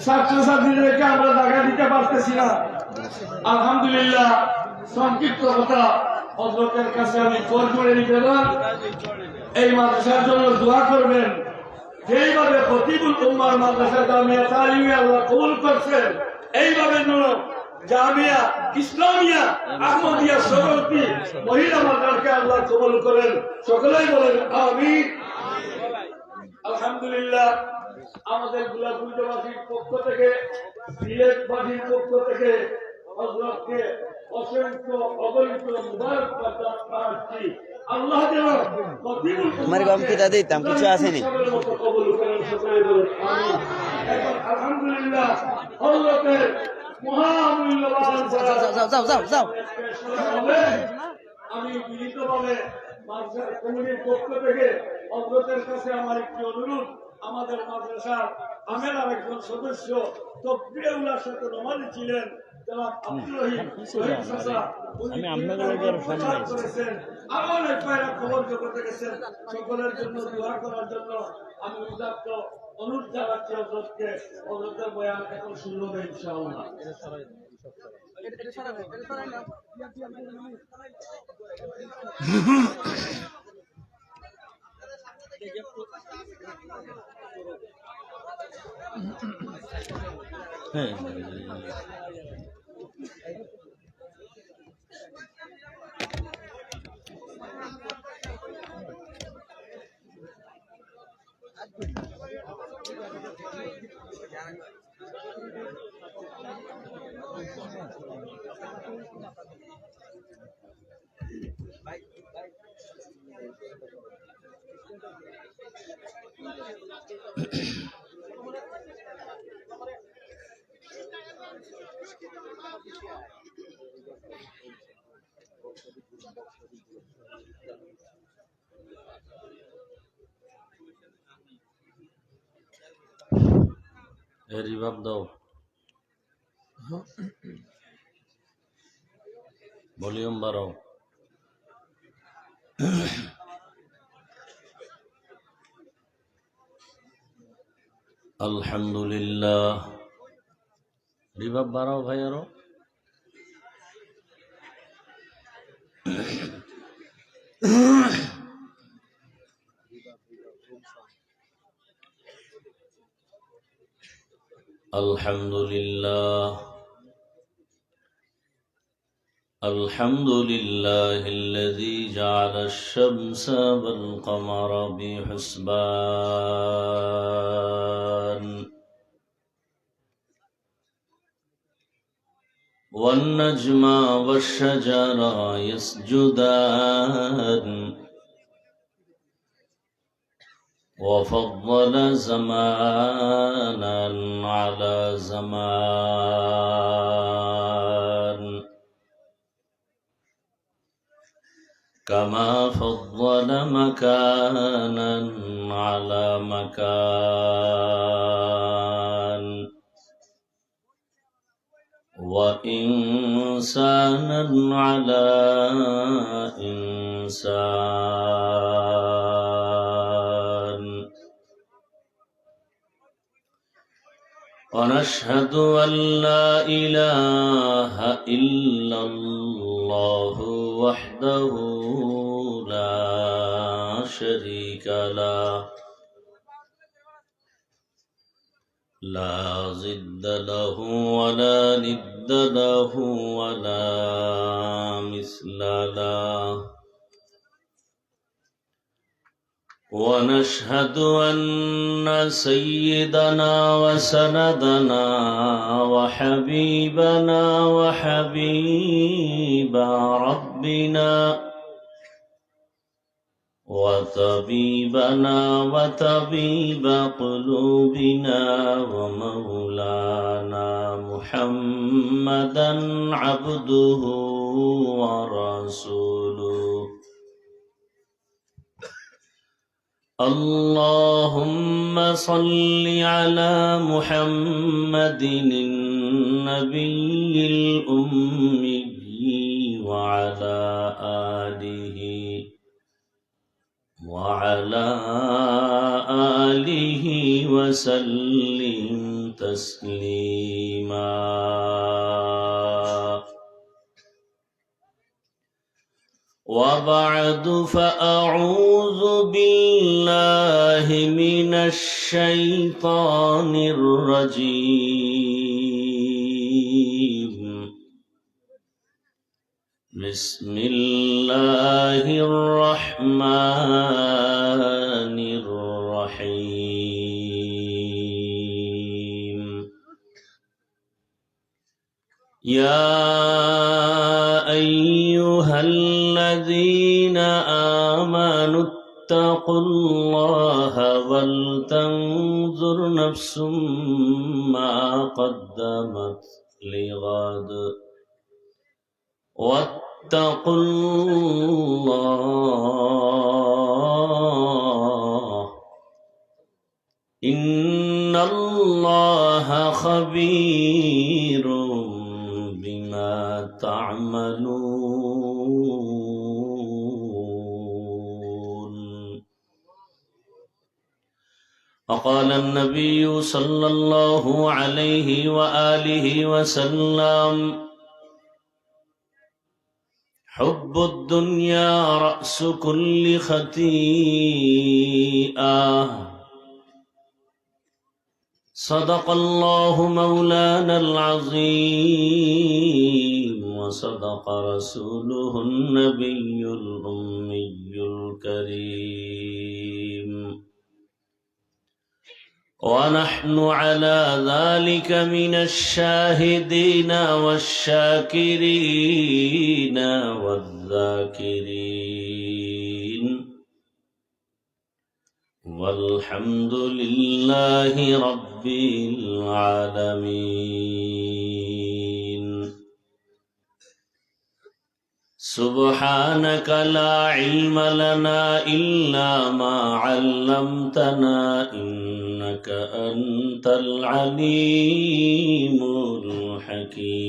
ছাত্রছাত্রীদেরকে আমরা জায়গা দিতে পারতেছি না। আলহামদুলিল্লাহ, সংক্ষিপ্ত কথা হযরতের কাছে আমি জোর করে নিবেদন, এই মাদ্রাসার জন্য দোয়া করবেন। যেইভাবে খতিবুল উম্মাহ মাদ্রাসা জামিয়া তালিমিয়া আল্লাহ কবুল করছেন, এইভাবে জামিয়া ইসলামিয়া আহমদিয়া সরস্বতী মহিলা মাদ্রাসাকে আল্লাহ কবুল করেন। সকলেই বলেন আমিন। আলহামদুলিল্লাহ, আমাদের গোলাপগঞ্জবাসীর পক্ষ থেকে, সিলেটবাসীর পক্ষ থেকে হযরতকে অসংখ্য অগণিত মুবারকবাদ জানাচ্ছি। আল্লাহ যেন খতিবুল আমার গম কি দাদি তাম কিছু আসেনি কবুল করেন। সকলেই বলেন আমিন। এখন আলহামদুলিল্লাহ হযরতের মহামূল্যবান যাও আমি বিনীতভাবে মাদ্রাসা কমিটির পক্ষ থেকে হযরতের কাছে আমার একটি অনুরোধ, আমাদের মাদ্রাসার আমের আরেকজন সদস্য তকবীরুল্লাহর সাথে নামাজি ছিলেন জনাব আব্দুর রহিম চাচা, উনি প্রচার করেছেন, আমার এক ভাইরা খবর জগতে গেছেন। সকলের জন্য দোয়া করার জন্য আমি উদাত্ত অনুরোধ জানাচ্ছি হযরতকে। হযরতের বয়ান এখন শুনবে ইনশাআল্লাহ। রিভাব দাও, ভলিউম বাড়াও। আলহামদুলিল্লাহ, রিভাব বাড়াও ভাই আরো। আলহামদুলিল্লাহ, আলহামদুলিল্লাহ الذي جعل الشمس والقمر بحسبان والنجم والشجر يسجدان وفضل زمانا على زمان كما فضل مكانا على مكان وإنسانا على إنسان. ونشهد أن لا إله إلا الله وحده لا شريك له لا ضد له ولا ند له ولا مثل له. ونشهد أن سيدنا وسندنا وحبيبنا وحبيب ربنا وطبيبنا وطبيب قلوبنا ومولانا محمدا عبده ورسوله. اللهم صل على محمد النبي الأمي وعلى آله وعلى آله وسلم تسليما وبعد فأعوذ بالله من الشيطان الرجيم بسم الله الرحمن الرحيم يا أيها الذين آمنوا اتقوا الله ولتنظر نفس ما قدمت لغد واتقوا الله إن الله خبير بما تعملون. وقال النبي صلى الله عليه وآله وسلم حب الدنيا رأس كل خطيئة. صدق الله مولانا العظيم وصدق رسوله النبي الأمي الكريم ونحن على ذلك من الشاهدين والشاكرين والذاكرين والحمد لله رب العالمين. سبحانك لا علم لنا إلا ما علمتنا إنك أنت العليم الحكيم.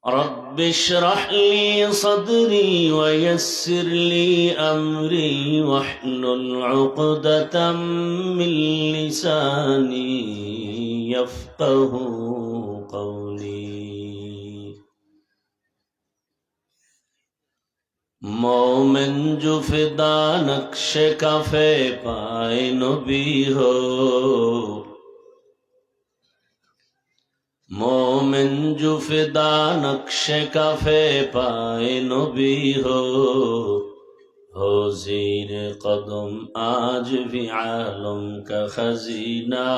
رب اشرح لي صدري ويسر لي أمري واحلل عقدة من لساني يفقه قولي. مومن جو فدا نقش کفے پائے نبی ہو مومن جو فدا نقش کفے پائے نبی ہو زیر قدم آج بھی عالم کا خزینہ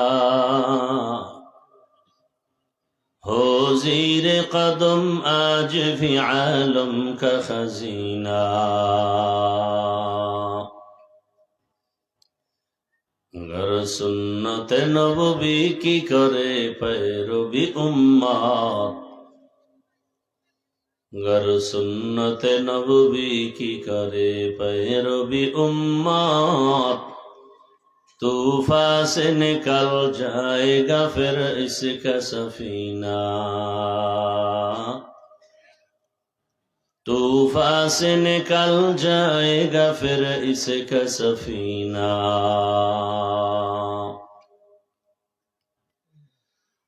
ہو زیر قدم آج بھی عالم کا خزینہ. گر سنت نبوی کی کرے پیروی امت گر سنت نبوی کی کرے پیروی امت طوفان سے نکل جائے گا پھر اس کا سفینہ. طوفان سے نکل جائے گا پھر اس کا سفینہ.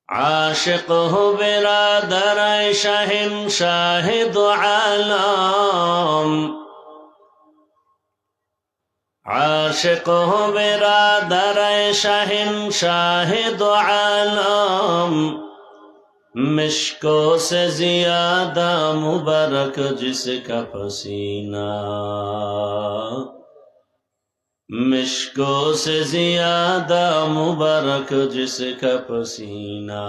عاشق ہو برادر شہنشاہ دو عالم عاشق ہو برادر شہنشاہ دو عالم مشکوں سے زیادہ مبارک جس کا پسینہ مشکوں سے زیادہ مبارک جس کا پسینہ.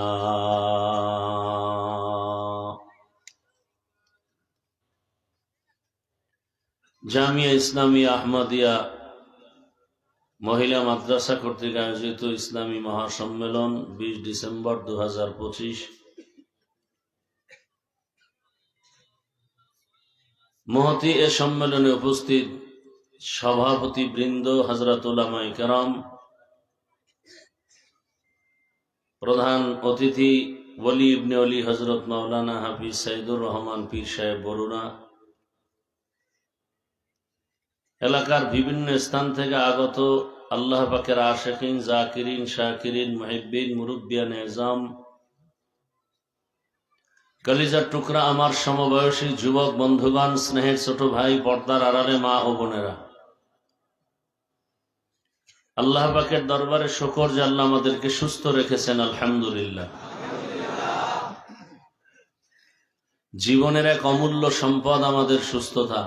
জামিয়া ইসলামী আহমদিয়া মহিলা মাদ্রাসা কর্তৃক আয়োজিত ইসলামী মহাসম্মেলন 20 ডিসেম্বর 2025 মহতী এ সম্মেলনে উপস্থিত সভাপতি বৃন্দ, হযরত উলামায়ে কেরাম, প্রধান অতিথি ওলি ইবনে ওলি হযরত মাওলানা হাফিজ সাইদুর রহমান পীর সাহেব বরুণা, এলাকার বিভিন্ন স্থান থেকে আগত আল্লাহ পাকের আশিকিন, জাকিরিন, শাকিরিন, মুহিব্বিন, মুরব্বিয়ান এজাম, কলিজার টুকরা আমার সমবয়সী যুবক বন্ধুগণ, স্নেহের ছোট ভাই, পর্দার আড়ালে মা ও বোনেরা, আল্লাহ পাকের দরবারে শুকর যে আল্লাহ আমাদেরকে সুস্থ রেখেছেন, আলহামদুলিল্লাহ। জীবনের এক অমূল্য সম্পদ আমাদের সুস্থতা।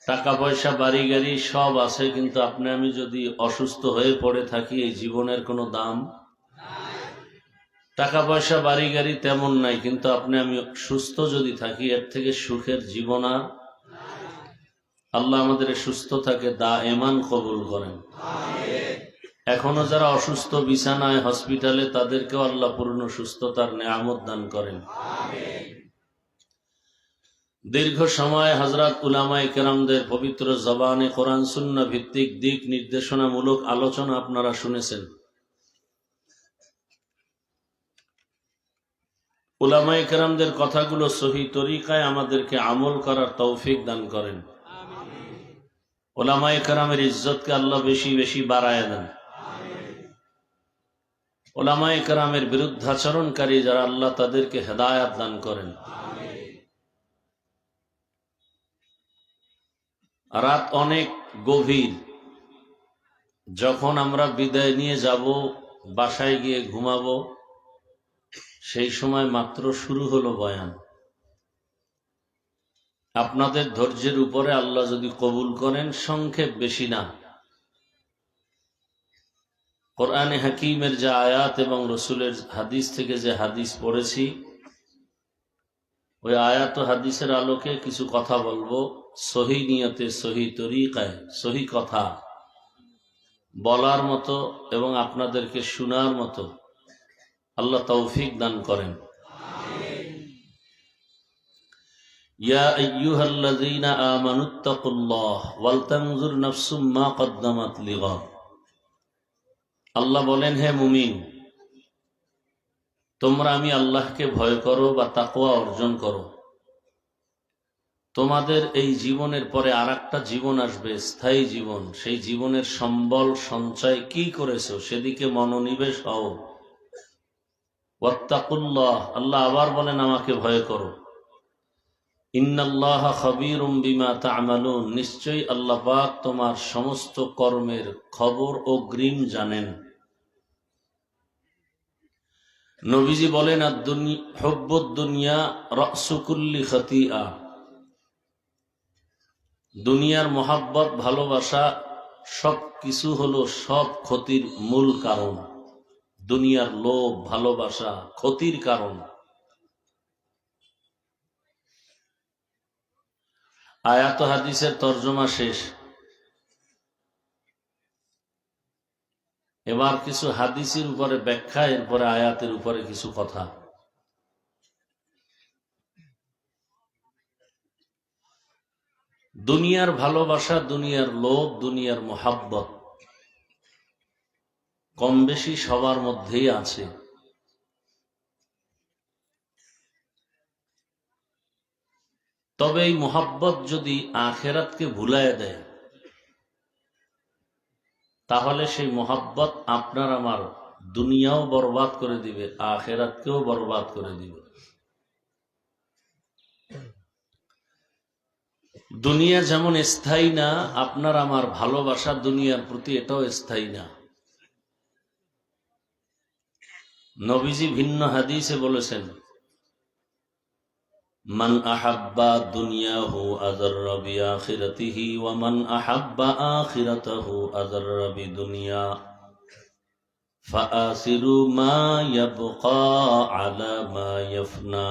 টাকা পয়সা, বাড়ি গাড়ি সব আছে, কিন্তু আপনি আমি যদি অসুস্থ হয়ে পড়ে থাকি, এই জীবনের কোনো দাম। টাকা পয়সা, বাড়ি গাড়ি তেমন নাই, কিন্তু আপনি আমি সুস্থ যদি থাকি, এর থেকে সুখের জীবন আর। আল্লাহ আমাদের সুস্থতাকে দায়েমান কবুল করেন। এখনো যারা অসুস্থ বিছানায়, হসপিটালে, তাদেরকেও আল্লাহ পূর্ণ সুস্থতার নেয়ামত দান করেন। দীর্ঘ সময় হযরত উলামায়ে কেরামদের পবিত্র জবানে কোরআন সুন্নাহ ভিত্তিক দিক নির্দেশনামূলক আলোচনা আপনারা শুনেছেন। উলামায়ে কেরামদের কথাগুলো সহি তরিকায় আমাদেরকে আমল করার তৌফিক দান করেন। উলামায়ে কেরামের ইজ্জতকে আল্লাহ বেশি বেশি বাড়ায় দেন। উলামায়ে কেরামের বিরুদ্ধাচরণকারী যারা, আল্লাহ তাদেরকে হেদায়েত দান করেন। রাত অনেক গভীর, যখন আমরা বিদায় নিয়ে যাব, বাসায় গিয়ে ঘুমাবো, সেই সময় মাত্র শুরু হলো বয়ান। আপনাদের ধৈর্যের উপরে আল্লাহ যদি কবুল করেন, সংক্ষেপ বেশি না, কোরআনে হাকিমের যে আয়াত এবং রসুলের হাদিস থেকে যে হাদিস পড়েছি, ওই আয়াত ও হাদিসের আলোকে কিছু কথা বলবো, সহি নিয়তে, সহি তরিকায়, সহি কথা বলার মতো এবং আপনাদেরকে শোনার মতো আল্লাহ তৌফিক দান করেন। ইয়া আইয়ুহাল্লাযীনা আমানুত্তাকুল্লাহ ওয়াল তানজুর নাফসুম মা কদ্দামাত লিগাদ। আল্লাহ বলেন, হে মুমিন, তোমরা আমি আল্লাহকে ভয় করো বা তাকওয়া অর্জন করো। তোমাদের এই জীবনের পরে আরেকটা জীবন আসবে, স্থায়ী জীবন। সেই জীবনের সম্বল সঞ্চয় কি করেছো সেদিকে মনোনিবেশ হও। ওয়াত্তাকুল্লাহ, আল্লাহ আবার বলেন, আমাকে ভয় করো। ইন্নাল্লাহা খাবীরুম বিমা তা'মালুন, নিশ্চয়ই আল্লাহ পাক তোমার সমস্ত কর্মের খবর ও গ্রিম জানেন। নবীজি বলেন, হুব্বুদ দুনিয়া রাসু কুল্লি খাতিআ। দুনিয়ার মোহাব্বত, ভালোবাসা, সব কিছু হলো সব ক্ষতির মূল কারণ। দুনিয়ার লোভ, ভালোবাসা ক্ষতির কারণ। আয়াত হাদিসের তর্জমা শেষ। এবার কিছু হাদিসের উপরে ব্যাখ্যা, এরপরে আয়াতের উপরে কিছু কথা। দুনিয়ার ভালোবাসা, দুনিয়ার লোভ, দুনিয়ার মোহাব্বত কম বেশি সবার মধ্যেই আছে। তবে এই মোহাব্বত যদি আখেরাতকে ভুলাইয়া দেয়, তাহলে সেই মোহাব্বত আপনার আমার দুনিয়াও বরবাদ করে দিবে, আখেরাতকেও বরবাদ করে দিবে। দুনিয়া যেমন স্থায়ী না, আপনার আমার ভালোবাসা দুনিয়ার প্রতি এটাও স্থায়ী না। নবীজি ভিন্ন হাদিসে বলেছেন, মান আহাব্বা দুনিয়াহু আযাররা বিআখিরাতিহি ওয়া মান আহাব্বা আখিরাতাহু আযাররা বিদুনিয়া ফাআসিরু মা ইয়াবকা আলা মা ইয়াফনা।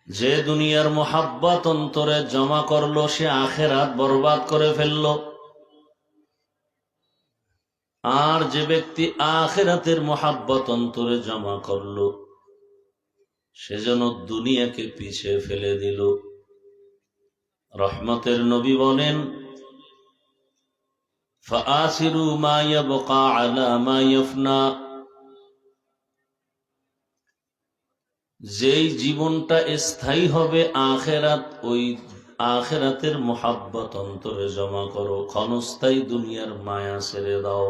যে দুনিয়ার মোহাব্বত অন্তরে জমা করলো, সে আখেরাত বরবাদ করে ফেললো। আর যে ব্যক্তি আখেরাতের মোহাব্বত অন্তরে জমা করলো, সেজন্য দুনিয়াকে পিছে ফেলে দিল। রহমতের নবী বলেন, ফাআসিরু মা ইয়াবকা আলা মা ইয়াফনা। যেই জীবনটা স্থায়ী হবে আখেরাত, ওই আখেরাতের মোহাব্বত অন্তরে জমা করো, ক্ষণস্থায়ী দুনিয়ার মায়া ছেড়ে দাও।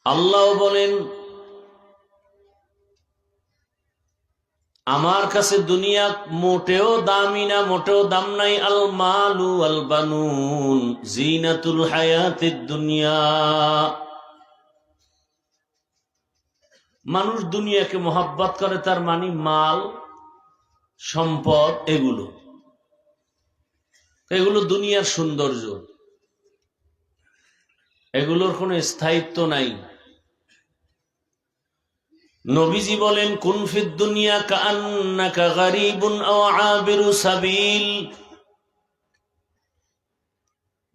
আল্লাহ বলেন, আমার কাছে দুনিয়া মোটেও দামি না, মোটেও দাম নাই। আল মালু আল বানুন জিনাতুল হায়াতিদ দুনিয়া। মানুষ দুনিয়াকে মোহাব্বত করে, তার মানে মাল সম্পদ, এগুলো দুনিয়ার সৌন্দর্য, এগুলোর কোনো স্থায়িত্ব নাই। নবীজি বলেন, কুন ফিদ দুনিয়া কাআন্নাকা গারিবুন আও আবিরু সাবিল।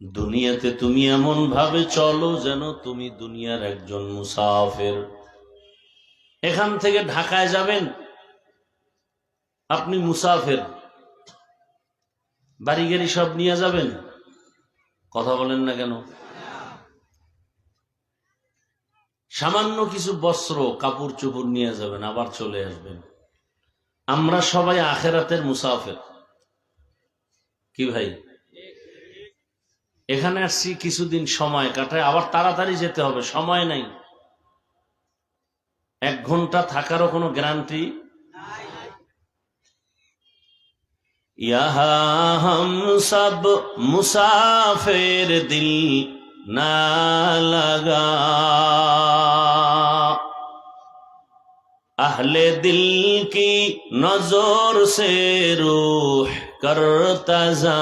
দুনিয়াতে তুমি এমন ভাবে চলো যেন তুমি দুনিয়ার একজন মুসাফির। এখান থেকে ঢাকায় যাবেন, আপনি মুসাফির, বাড়ি গাড়ি সব নিয়ে যাবেন, কথা বলেন না কেন? সামান্য কিছু বস্ত্র কাপড় চোপড় নিয়ে যাবেন, আবার চলে আসবেন। আমরা সবাই আখেরাতের মুসাফির, কি ভাই? এখানে আসছি কিছুদিন সময় কাটায়, আবার তাড়াতাড়ি যেতে হবে, সময় নাই। 1 ঘন্টা থাকারও কোনো গ্যারান্টি। ইহা হাম সব মুসাফির দিল না লাগা, আহলে দিল কি নজর সে রূহ করতা যা।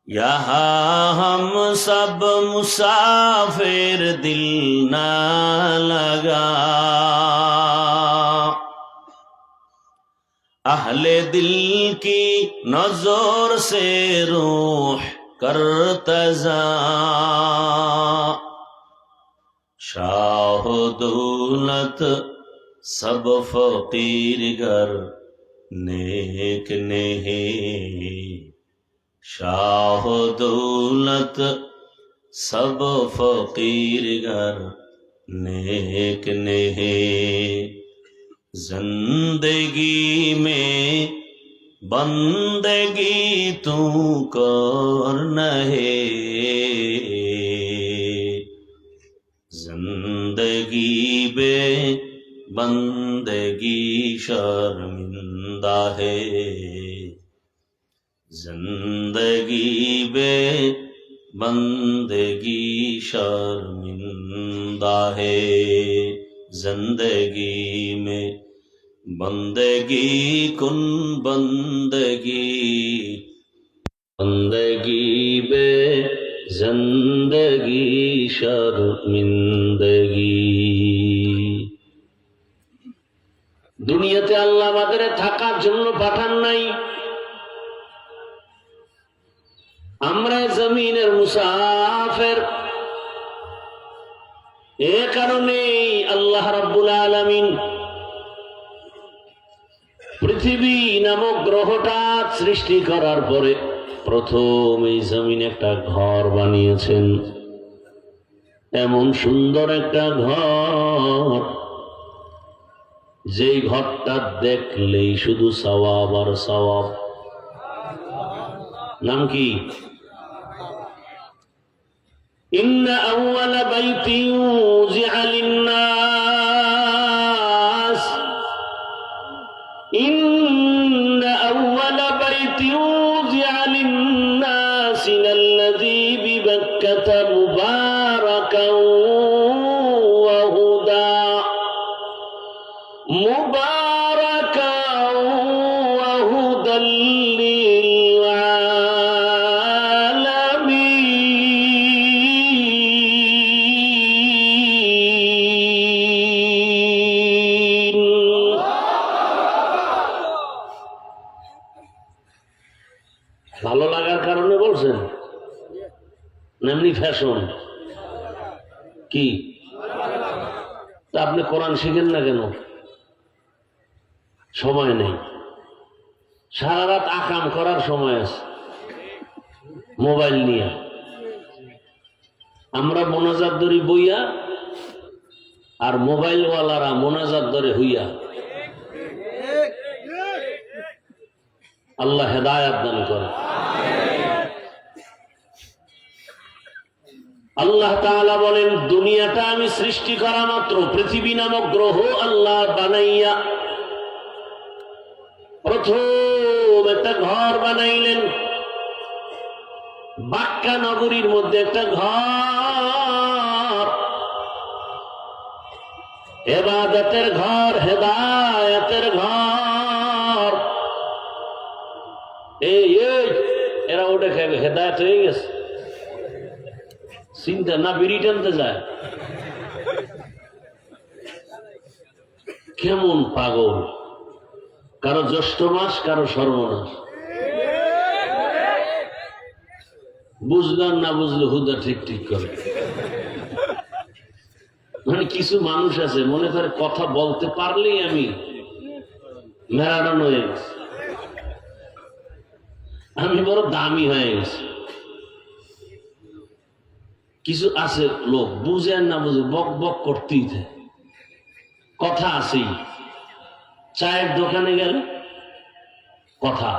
यहाँ हम सब मुसाफिर दिल ना लगा, अहले दिल की नजर से रूह करता जा। शाह दौलत सब फकीर गर नेक नहीं, शाह दौलत सब फकीर गर नेक नहीं। जिंदगी में बंदगी तू कर नहीं, जिंदगी बे बंदगी शर्मिंदा है, जिंदगी बे बंदगी शर्मिंदा है। जिंदगी में बंदगी कुन बंदगी, बंदगी बे जिंदगी शर्मिंदगी। দুনিয়াতে আল্লাহ আমাদের থাকার জন্য পাঠান নাই, আমরা জমিনের মুসাফির। এ কারণে আল্লাহ রাব্বুল আলামিন পৃথিবী নামক গ্রহটা সৃষ্টি করার পরে প্রথম এই জমিনে একটা ঘর বানিয়েছেন। এমন সুন্দর একটা ঘর, যেই ঘরটা দেখলেই শুধু সওয়াব আর সওয়াব। নাম কি? إن أول بيت وضع للناس، إن أول بيت وضع للناس للذي ببكة مباركا وهدى، مباركا وهدى ভালো লাগার কারণে বলছেন, এমনি ফ্যাশন কি? তা আপনি কোরআন শিখেন না কেন? সময় নেই, সারা রাত আকাম করার সময় আছে মোবাইল নিয়ে। আমরা মোনাজাত ধরি বইয়া, আর মোবাইলওয়ালারা মোনাজাত ধরে হইয়া। আল্লাহ হেদায়াত দান করে। আল্লাহ তাআলা বলেন, দুনিয়াটা আমি সৃষ্টি করা মাত্র, পৃথিবী নামক গ্রহ আল্লাহ বানাইয়া প্রথম একটা ঘর বানাইলেন। বাক্কা নগরীর মধ্যে একটা ঘর, ইবাদতের ঘর, হেদায়েতের ঘর। এই এরা ওটা খাবে, হেদায়েত হয়ে গেছে, চিন্তা না, বিড়ি টানতে যায়। কেমন পাগল, কারো জ্যৈষ্ঠ মাস, কারো সর্বনাশ। বুঝলাম না বুঝলে হুদা ঠিক ঠিক করে। মানে কিছু মানুষ আছে মনে করে কথা বলতে পারলেই আমি মেরাডন হয়ে গেছি, আমি বড় দামি হয়ে গেছি। কিছু আছে লোক বুঝে আর না বুঝে বক বক করতেই থাকে, কথা আছেই। চায়ের দোকানে গেলে কথা,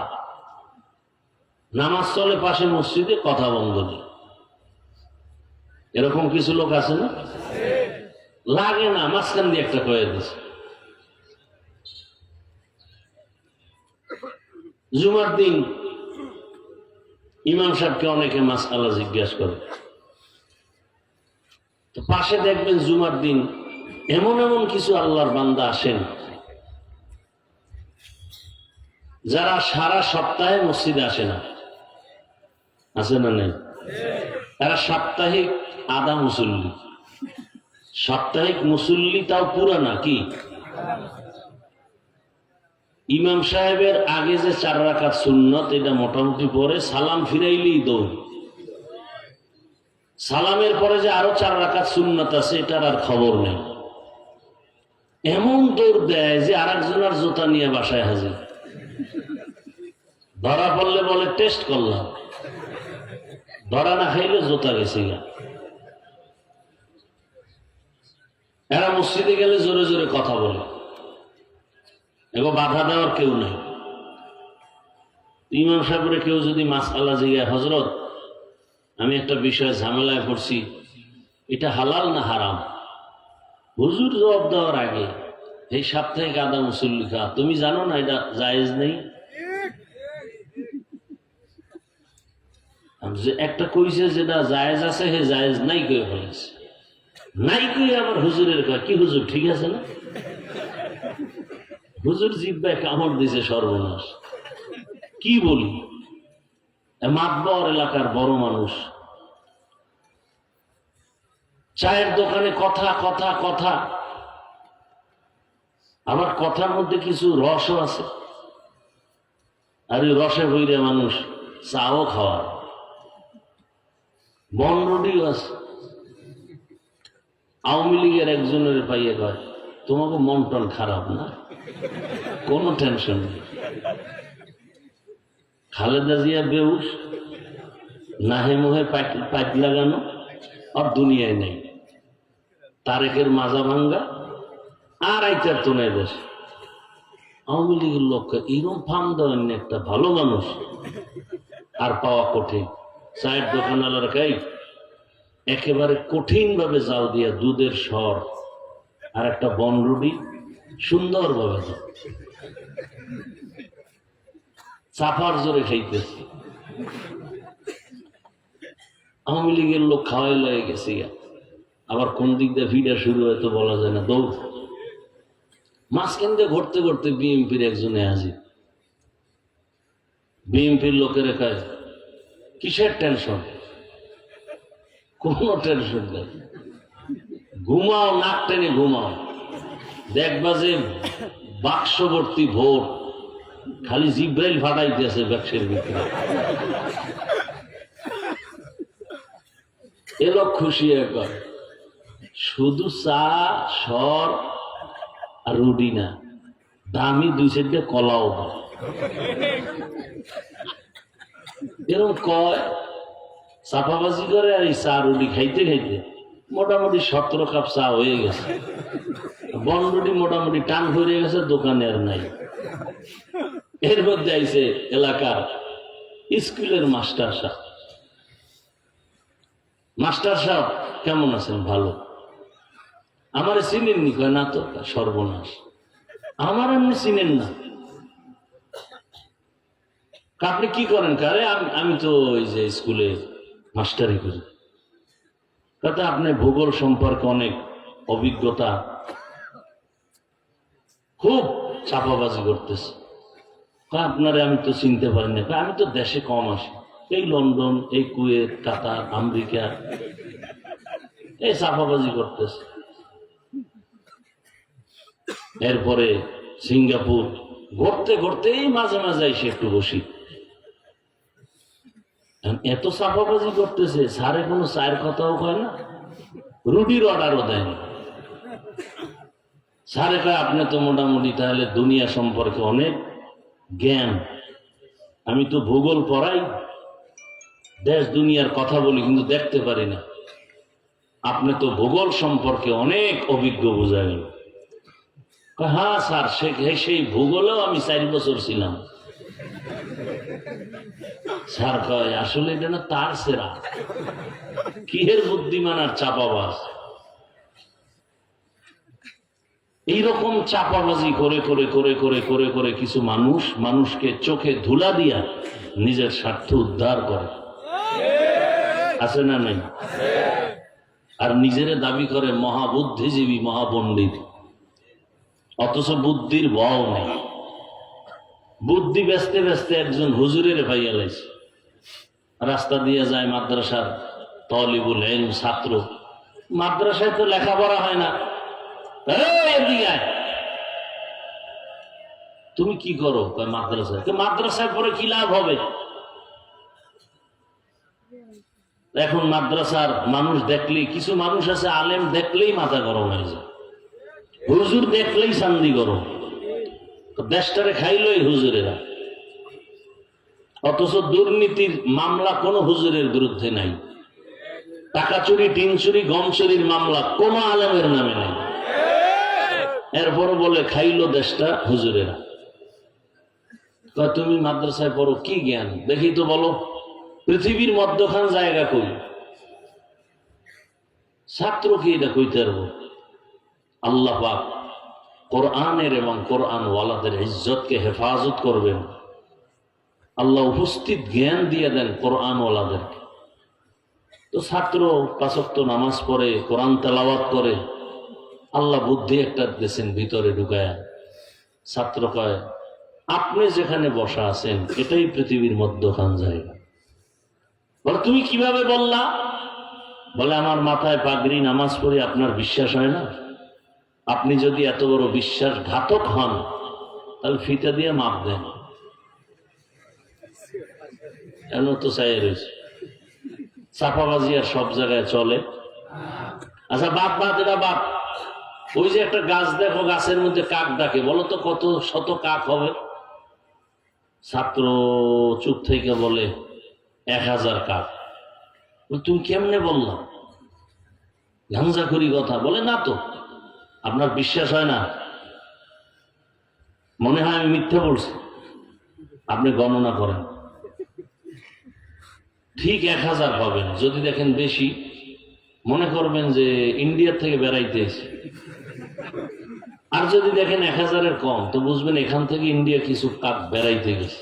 নামাজ চলে পাশে মসজিদে, কথা বন্ধ নেই। এরকম কিছু লোক আছে না? লাগে না, মাঝখান দিয়ে একটা কয়ে দিছে। জুমার দিন ইমাম সাহেবকে অনেকে মাসআলা জিজ্ঞাসা করে, তো পাশে দেখবেন জুমার দিন এমন এমন কিছু আল্লাহর বান্দা আসেন যারা সারা সপ্তাহে মসজিদে আসে না। আছে না নেই? তারা সাপ্তাহিক আধা মুসল্লি, সাপ্তাহিক মুসল্লি, তাও পুরা না। কি ইমাম সাহেবের আগে যে 4 রাকাত সুন্নত, এটা মোটামুটি পরে সালাম ফিরাইলেই দৌড়। সালামের পরে যে আরো 4 রাকাত সুন্নত আছে, এটার আর খবর নেই। এমন দৌড় দেয় যে আরেকজনের জুতা নিয়ে বাসায় হাজির। ধরা পড়লে বলে টেস্ট করলাম, ধরা না খাইলে জুতা গেছে। এরা মসজিদে গেলে জোরে জোরে কথা বলে, এগো বাধা দেওয়ার কেউ নেই। ইমাম সাহেবরে কেউ যদি মাসআলা জিজ্ঞাসা, হযরত আমি একটা বিষয়ে ঝামেলায় পড়ছি, এটা হালাল না হারাম? হুজুর জবাব দেওয়ার আগে এই সাপ্তাহিক আধা মুসল্লি খা, তুমি জানো না এটা জায়েজ নেই? যে একটা কইছে যেটা জায়েজ আছে, হে জায়েজ নাই কয়ে ফেলেছে। নাই কই আবার হুজুরের কয়, কি হুজুর ঠিক আছে না? হুজুর জিব্বায় কামড় দিছে, সর্বনাশ। কি বলি, মাতবর এলাকার বড় মানুষ, চায়ের দোকানে কথা কথা কথা, আবার কথার মধ্যে কিছু রসও আছে। আর ওই রসে বইরে মানুষ চাও খাওয়া, বনরুটিও আছে। আওয়ামী লীগের একজনের পাইয়ে কয়, তোমাকে মন টন খারাপ না, কোনো টেনশন নেই। খালেদা জিয়া বেউস, নাহে মোহে পাইপ লাগানো, আর দুনিয়ায় নেই। তারেকের মাজা ভাঙ্গা, আর আইতার তো নেই দেশ। আওয়ামী লীগের লোককে এরকম ফার্ম দেওয়ার একটা ভালো মানুষ আর পাওয়া কঠিন। চায়ের দোকানওয়ালার কাই একেবারে কঠিন ভাবে জাল দিয়া দুধের সর আর একটা বনরুটি সুন্দর ভাবে চাপার জোরে খাইতেছে। আওয়ামী লীগের লোক খাওয়াই লয়ে গেছে, আবার কোন দিক দিয়ে ভিড়া শুরু হয়তো বলা যায় না। দৌড় মাঝখান দিয়ে ঘুরতে ঘুরতে বিএনপির একজনে হাজির। বিএনপির লোকের কাজ কিসের টেনশন? কোন টেনশন নেই, ঘুমাও, নাক টেনে ঘুমাও। দেখবা যে বাক্স ভর্তি ভোট, খালি জিব্রাইল ফাটাইতেছে বাক্সের ভিতরে। এ লোক খুশি একবার, শুধু চা সর আর রুটি না, দামি 2 সেট কলাও। এরকম কয় চাপাবাজি করে আর এই চা রুটি খাইতে খাইতে মোটামুটি 17 কাপ চা হয়ে গেছে। বন রুটি মোটামুটি টান ভরে গেছে, দোকানে আর নাই। এর মধ্যে আইছে এলাকার স্কুলের মাস্টার সাহেব। মাস্টার সাহেব কেমন আছেন? ভালো। আমার চিনেননি? কয় না তো। সর্বনাশ, আমার এমনি চিনেন না? আপনি কি করেন? কারে আমি তো ওই যে স্কুলে মাস্টারি করি। তাতে আপনি ভূগোল সম্পর্কে অনেক অভিজ্ঞতা, খুব চাপাবাজি করতেছে। আপনারে আমি তো চিনতে পারি না। আমি তো দেশে কম আসি, এই লন্ডন, এই কুয়েত, কাতার, আমেরিকা, এই চাপাবাজি করতেছে। এরপরে সিঙ্গাপুর ঘুরতে ঘুরতেই মাঝে মাঝে এসে একটু বসি। এত চাপাবাজি করতেছে, স্যারে কোনো চায়ের কথাও কয় না, রুটির অর্ডারও দেয় না। স্যারে কয় আপনি তো মোটামুটি তাহলে দুনিয়া সম্পর্কে অনেক জ্ঞান। আমি তো ভূগোল পড়াই, দেশ দুনিয়ার কথা বলি, কিন্তু দেখতে পারি না। আপনি তো ভূগোল সম্পর্কে অনেক অভিজ্ঞ বোঝা গেল। হ্যাঁ স্যার, সেই ভূগোলেও আমি 4 বছর ছিলাম। স্যার কয় আসলে এটা না তার সেরা, কিহের বুদ্ধিমান আর চাপাবাজ। এইরকম চাপাবাজি করে করে করে করে করে করে কিছু মানুষকে চোখে ধুলা দিয়া নিজের স্বার্থ উদ্ধার করে, আছে না নাই? আর নিজেরে দাবি করে মহাবুদ্ধিজীবী, মহাপণ্ডিত, অথচ বুদ্ধির বও নেই। বুদ্ধি বেচতে বেচতে একজন হুজুরের ভাইয়া লাইছে। রাস্তা দিয়ে যায় মাদ্রাসার তলিবুল ইলম ছাত্র। মাদ্রাসায় তো লেখাপড়া হয় না। তুমি কি করো? মাদ্রাসায়। মাদ্রাসায় পরে কি লাভ হবে? এখন মাদ্রাসার মানুষ দেখলেই, কিছু মানুষ আছে আলেম দেখলেই মাথা গরম হয়ে যায়, হুজুর দেখলেই শান্তি গরম। দেশটারে খাইলই হুজুরেরা, অথচ দুর্নীতির মামলা কোন হুজুরের বিরুদ্ধে নাই। টাকা চুরি, টিন চুরি, গম চুরির মামলা কোন আলেমের নামে নাই। এরপরও বলে খাইলো দেশটা হুজুরেরা। তুমি মাদ্রাসায় পড়ো, কি জ্ঞান দেখি তো বলো। পৃথিবীর মধ্যখান জায়গা কই? ছাত্র কি এটা কইতে পারবো? আল্লাহ পাক কোরআনের এবং কোরআন ওয়ালাদের ইজ্জতকে হেফাজত করবেন। আল্লাহ উপস্থিত জ্ঞান দিয়ে দেন কোরআন ওয়ালাদেরকে। তো ছাত্র 5 ওয়াক্ত নামাজ পড়ে, কোরআন তেলাওয়াত করে, আল্লাহ বুদ্ধি একটা দেশেন ভিতরে ঢুকায়। ছাত্র কয় আপনি যেখানে বসা আছেন এটাই পৃথিবীর মধ্যখান জায়গা। বলে তুমি কিভাবে বললা? বলে আমার মাথায় পাগড়ি, নামাজ পড়ি, আপনার বিশ্বাস হয় না? আপনি যদি এত বড় বিশ্বাসঘাতক হন তাহলে ফিতা দিয়ে মাপ দেন। এমন তো চাই রয়েছে। চাপাবাজি আর সব জায়গায় চলে। আচ্ছা বাদ এটা বাদ। ওই যে একটা গাছ দেখো, গাছের মধ্যে কাক ডাকে, বলো তো কত শত কাক হবে? ছাত্র চুপ থেকে বলে 1000 কাক। তুমি কেমনে বললা? গাঞ্জাখুরি কথা। বলে না তো, আপনার বিশ্বাস হয় না? মনে হয় আমি মিথ্যা বলছি। আপনি গণনা করেন, ঠিক 1000 পাবেন। যদি দেখেন বেশি, মনে করবেন যে ইন্ডিয়া থেকে বেড়াইতে এসে। আর যদি দেখেন 1000-এর কম, তো বুঝবেন এখান থেকে ইন্ডিয়া কিছু কাক বেড়াইতে গেছে।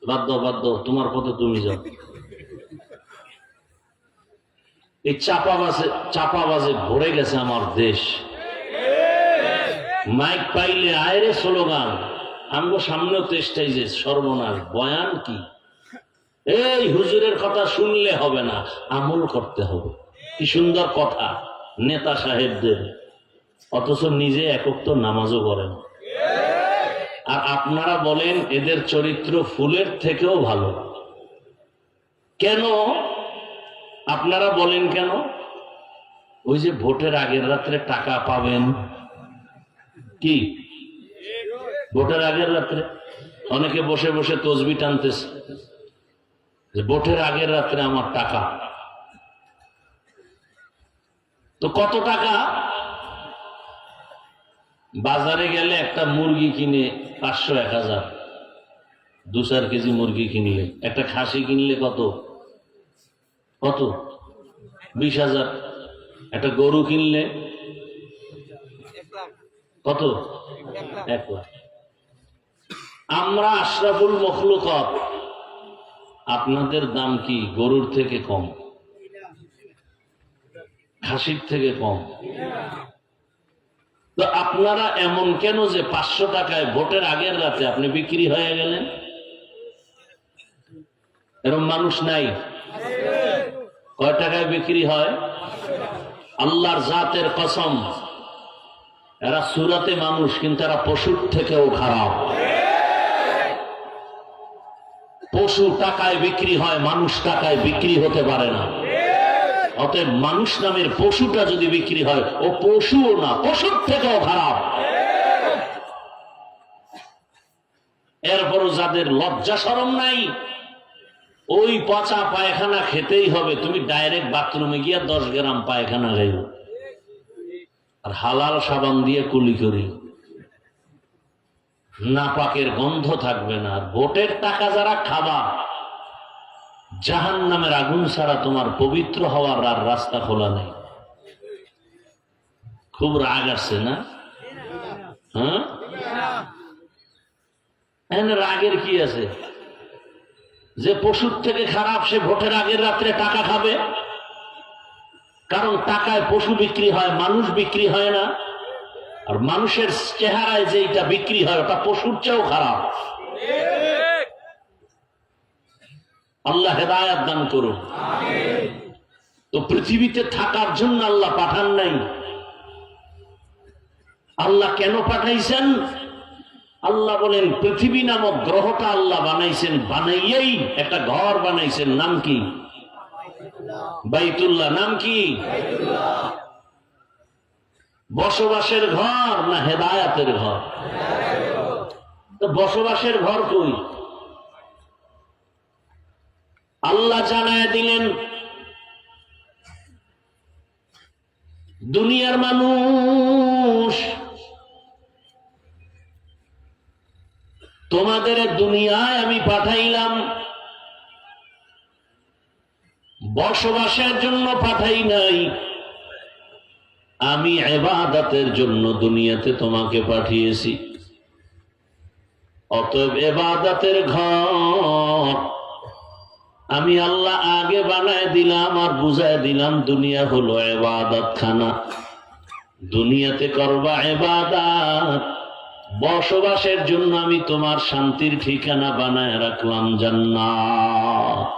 বাদ দাও, তোমার পথে তুমি যাও। এই চাপাবাজে ভরে গেছে আমার দেশ। মাইক পাইলে আয়রে স্লোগান, আমগো সামনেও চেষ্টাই যে সর্বনাশ। বয়ান কি? এই হুজুরের কথা শুনলে হবে না, আমল করতে হবে। কি সুন্দর কথা নেতা সাহেবদের, অথচ নিজে একক তো নামাজও করেন। আর আপনারা বলেন এদের চরিত্র ফুলের থেকেও ভালো। কেন আপনারা বলেন? কেন? ওই যে ভোটের আগের রাত্রে টাকা পাবেন, কি ভোটের আগের রাত্রে অনেকে বসে বসে তসবি টানতেছে, যে ভোটের আগের রাত্রে আমার টাকা, তো কত টাকা? বাজারে গেলে একটা মুরগি কিনে 500-1000, 2-4 কেজি মুরগি কিনলে, একটা খাসি কিনলে কত কত 20,000, একটা গরু কিনলে কত 1 লাখ। আমরা আশরাফুল মখলুকাত, আপনাদের দাম কি গরুর থেকে কম, খাসির থেকে কম? তো আপনারা এমন কেন যে 500 টাকায় ভোটের আগের রাতে আপনি বিক্রি হয়ে গেলেন? এরকম মানুষ নাই? কয় টাকায় বিক্রি হয়? আল্লাহর জাতের কসম, এরা সুরাতে মানুষ কিন্তু এরা পশুর থেকেও খারাপ। পশু টাকায় বিক্রি হয়, মানুষ টাকায় বিক্রি হতে পারে না। অতএব মানুষ নামের পশুটা যদি বিক্রি হয়, ও পশুও না, পশুর থেকেও খারাপ। এরপরও যাদের লজ্জা শরম নাই, ওই পচা পায়খানা খেতেই হবে, তুমি ডাইরেক্ট বাথরুমে গিয়া 10 গ্রাম পায়খানা খাইব, আর হালাল সাবান দিয়ে কুলি করি, নাপাকের গন্ধ থাকবে না। আর ভোটের টাকা যারা খাবা, জাহান্নামের আগুন ছাড়া তোমার পবিত্র হওয়ার আর রাস্তা খোলা নেই। খুব রাগ আসছে না? হ্যাঁ, রাগের কি আছে? যে পশুর থেকে খারাপ সে ভোটের আগের রাত্রে টাকা খাবে, কারণ টাকায় পশু বিক্রি হয়, মানুষ বিক্রি হয় না। আর মানুষের চেহারায় যেটা বিক্রি হয় ওটা পশুর চেয়েও খারাপ। আল্লাহ হেদায়েত দান করুন। তো পৃথিবীতে থাকার জন্য আল্লাহ পাঠান নাই। আল্লাহ কেন পাঠাইছেন? আল্লাহ বলেন পৃথিবী নামক গ্রহটা আল্লাহ বানাইছেন, বানাইয়েই একটা ঘর বানাইছেন, নাম কি? বাইতুল্লাহ। নাম কি? বসবাসের ঘর না হেদায়েতের ঘর? তো বসবাসের ঘর কই? আল্লাহ জানায় দিলেন, দুনিয়ার মানুষ, তোমাদের দুনিয়ায় আমি পাঠাইলাম, বসবাসের জন্য পাঠাই নাই, আমি ইবাদতের জন্য দুনিয়াতে তোমাকে পাঠিয়েছি। অতএব ইবাদতের ঘর আমি আল্লাহ আগে বানায় দিলাম আর বুঝায় দিলাম, দুনিয়া হলো ইবাদত খানা, দুনিয়াতে করবা ইবাদত। বসবাসের জন্য আমি তোমার শান্তির ঠিকানা বানায় রাখলাম জান্নাত।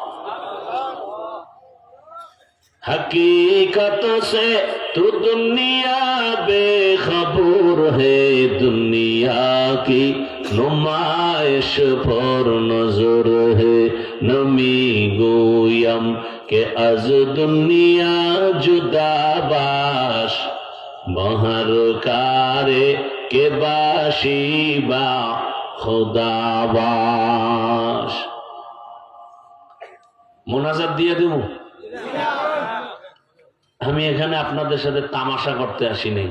हकीकत से तू दुनिया बेखबर है, दुनिया की नुमाइश पर नजर है, नमी गोयम के अज दुनिया जुदा बाश, महर कारे के बाशिबा खुदा बाश। मुनाजात दिए देबो। আমি এখানে আপনাদের সাথে তামাশা করতে আসি নাই,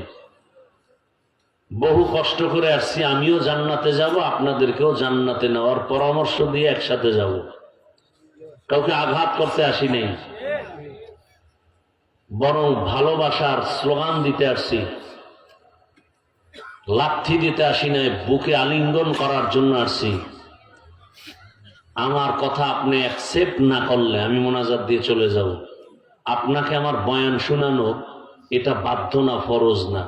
বহু কষ্ট করে আসছি। আমিও জান্নাতে যাব, আপনাদেরকেও জান্নাতে নেওয়ার পরামর্শ দিয়ে একসাথে যাব। কাউকে আঘাত করতে আসি নাই, বরং ভালোবাসার স্লোগান দিতে আসছি। লাথি দিতে আসি নাই, বুকে আলিঙ্গন করার জন্য আসছি। আমার কথা আপনি অ্যাকসেপ্ট না করলে আমি মোনাজাত দিয়ে চলে যাব। আপনাকে আমার বয়ান শোনানো এটা বাধ্য না, ফরজ না।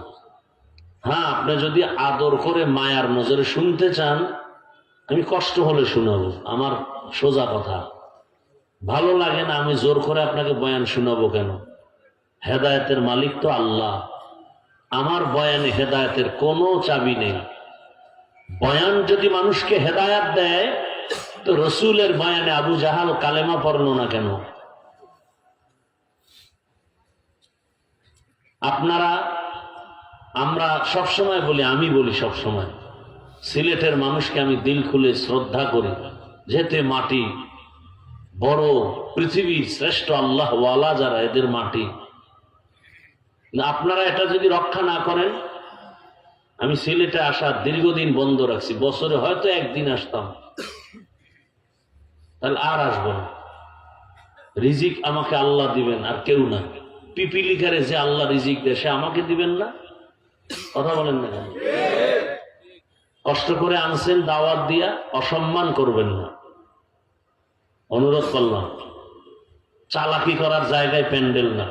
হ্যাঁ, আপনি যদি আদর করে মায়ার নজরে শুনতে চান, আমি কষ্ট হলে শোনাবো, আমার সোজা কথা। ভালো লাগে না, আমি জোর করে আপনাকে বয়ান শোনাবো কেন? হেদায়েতের মালিক তো আল্লাহ। আমার বয়ানে হেদায়েতের কোনো চাবি নেই। বয়ান যদি মানুষকে হেদায়েত দেয়, তো রসুলের বয়ানে আবু জাহাল কালেমা পড়ল না কেন? আপনারা, আমরা সবসময় বলি, আমি বলি সবসময়, সিলেটের মানুষকে আমি দিল খুলে শ্রদ্ধা করি, যেতে মাটি বড় পৃথিবীর শ্রেষ্ঠ আল্লাহ ওয়ালা যারা, এদের মাটি। আপনারা এটা যদি রক্ষা না করেন, আমি সিলেটে আসা দীর্ঘদিন বন্ধ রাখছি, বছরে হয়তো একদিন আসতাম, তাহলে আর আসবো না। রিজিক আমাকে আল্লাহ দিবেন, আর কেউ না। পিপিলিকারে যে আল্লাহ রিজিক দেয়, সে আমাকে দিবেন না? কথা বলেন না কেন? কষ্ট করে আনছেন, দাওয়াত দিয়া অসম্মান করবেন না, অনুরোধ করলাম। চালাকি করার জায়গায় প্যান্ডেল না।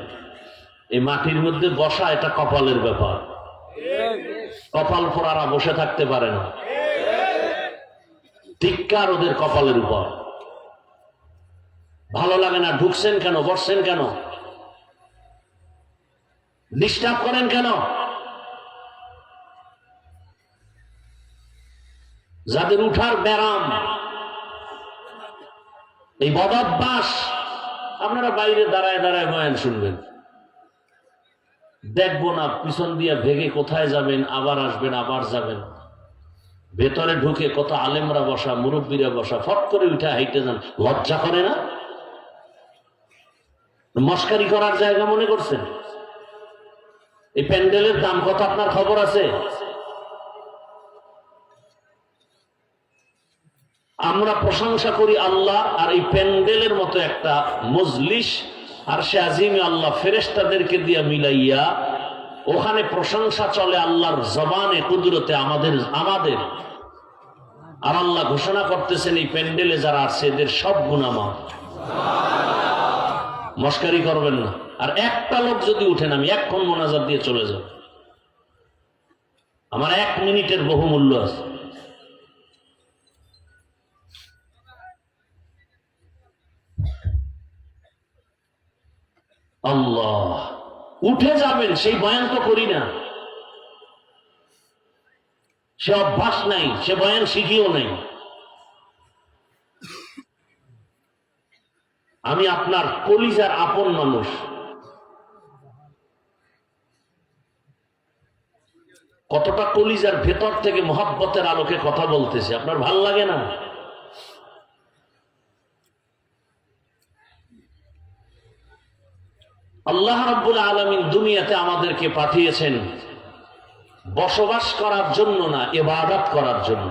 এই মাটির মধ্যে বসা এটা কপালের ব্যাপার। কপাল ফোড়ারা বসে থাকতে পারে না। ধিক্কার ওদের কপালের উপর। ভালো লাগে না, ঢুকছেন কেন, বসছেন কেন, ডিস্টার্ব করেন কেন? যাদের উঠার ব্যারাম, এই বদভ্যাস, আপনারা বাইরে দাঁড়ায় দাঁড়ায় বয়ান শুনবেন, দেখবো না পিছন দিয়ে ভেগে কোথায় যাবেন, আবার আসবেন, আবার যাবেন। ভেতরে ঢুকে কত আলেমরা বসা, মুরব্বীরা বসা, ফট করে উঠে হাইটে যান। লজ্জা করে না? মস্কারি করার জায়গা মনে করছেন? এই প্যান্ডেলের দাম কত আপনার খবর আছে? আমরা প্রশংসা করি আল্লাহ, আর এই প্যান্ডেলের মতো একটা মজলিস আর সে আজিমে আল্লাহ ফেরেশতাদেরকে দিয়ে মিলাইয়া ওখানে প্রশংসা চলে আল্লাহর জবানে, কুদরতে আমাদের। আর আল্লাহ ঘোষণা করতেছেন এই প্যান্ডেলে যারা আছে এদের সব গুনাহ মাফ। মস্কারি করবেন না। আর একটা লোক যদি উঠেন, আমি এক্ষণ মোনাজাত দিয়ে চলে যাব, আমার 1 মিনিটের বহুমূল্য আছে। আল্লাহ, উঠে যাবেন, সেই বয়ান তো করি না, সে অভ্যাস নাই, সে বয়ান শিখিও নাই। আমি আপনার কলিজার আপন মানুষ। কতটা কলিজার ভেতর থেকে মহব্বতের আলোকে কথা বলতেছে, আপনার ভাল লাগে না? আল্লাহ রাব্বুল আলামিন দুনিয়াতে আমাদেরকে পাঠিয়েছেন বসবাস করার জন্য না, ইবাদত করার জন্য।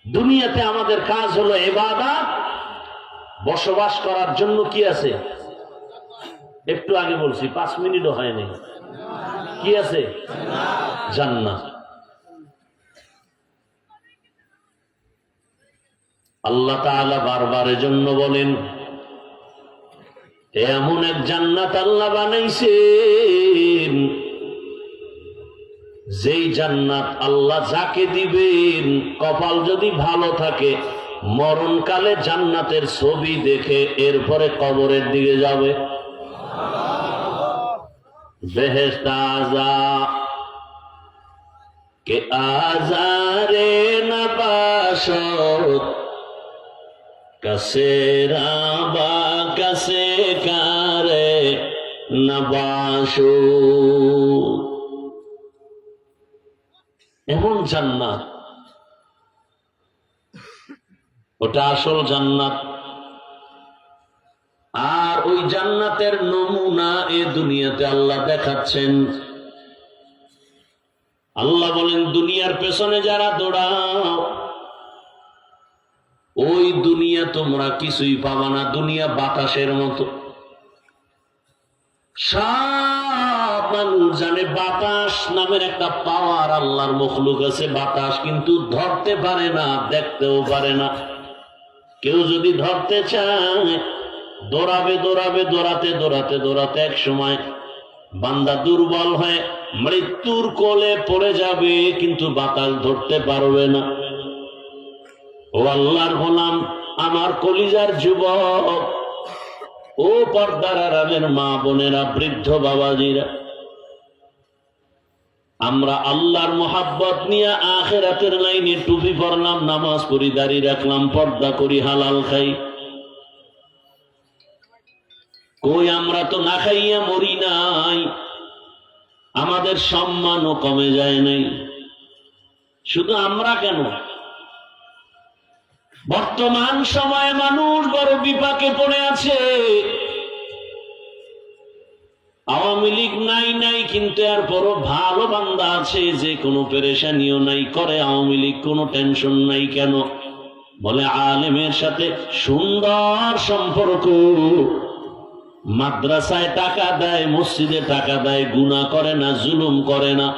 দুনিয়াতে আমাদের কাজ হলো ইবাদত, বসবাস করার জন্য কি আছে? একটু আগে বলছি, 5 মিনিটও হয়নি। কি আছে? জান্নাত। আল্লাহ তাআলা বারবার এজন্য বলেন, এমন এক জান্নাত আল্লাহ বানাইছেন, যেই জান্নাত আল্লাহ যাকে দিবেন, কপাল যদি ভালো থাকে, মরণকালে জান্নাতের ছবি দেখে এরপরে কবরের দিকে যাবে। বেহেশত আযা কে আজারে নবাশত কসেরা বা কসে কারে নবাশু। এমন জান্নাত, ওটা আসল জান্নাত। আর ওই জান্নাতের নমুনা এ দুনিয়াতে আল্লাহ দেখাচ্ছেন। আল্লাহ বলেন, দুনিয়ার পেছনে যারা দৌড়াও, ওই দুনিয়া তোমরা কিছুই পাবা না। দুনিয়া বাতাসের মতো। সব মানুষ জানে বাতাস নামের একটা পাওয়ার আল্লাহর মখলুক আছে। বাতাস কিন্তু ধরতে পারে না, দেখতেও পারে না। কেউ যদি ধরতে চায়, দৌড়াবে দৌড়াবে, দৌড়াতে দৌড়াতে দৌড়াতে এক সময় বান্দা দুর্বল হয়ে মৃত্যুর কোলে পড়ে যাবে, কিন্তু বাতাস ধরতে পারবে না। ও আল্লাহর গোলাম, আমার কলিজার যুবক, ও পর্দার আড়ালের মা বোনেরা, বৃদ্ধ বাবাজিরা, আমরা আল্লাহর মোহাব্বত নিয়ে আখিরাতের লাইনে টুপি পরলাম, নামাজ পড়ি, দাঁড়িয়ে রাখলাম, পর্দা করি, হালাল খাই। কই, আমরা তো না খাইয়া মরি নাই, আমাদের সম্মানও কমে যায় নাই। শুধু আমরা কেন, বর্তমান সময়ে মানুষ বড় বিপাকে পড়ে আছে। আওয়ামী লীগ নাই কিন্তু এরপরও ভালো বান্দা আছে, যে কোনো পেরেশানিও নাই, করে আওয়ামী লীগ, কোনো টেনশন নাই। কেন? বলে আলেমের সাথে সুন্দর সম্পর্ক, মাদ্রাসায় টাকা দেয়, মসজিদে টাকা দেয়, গুনাহ করে না, জুলুম করে না।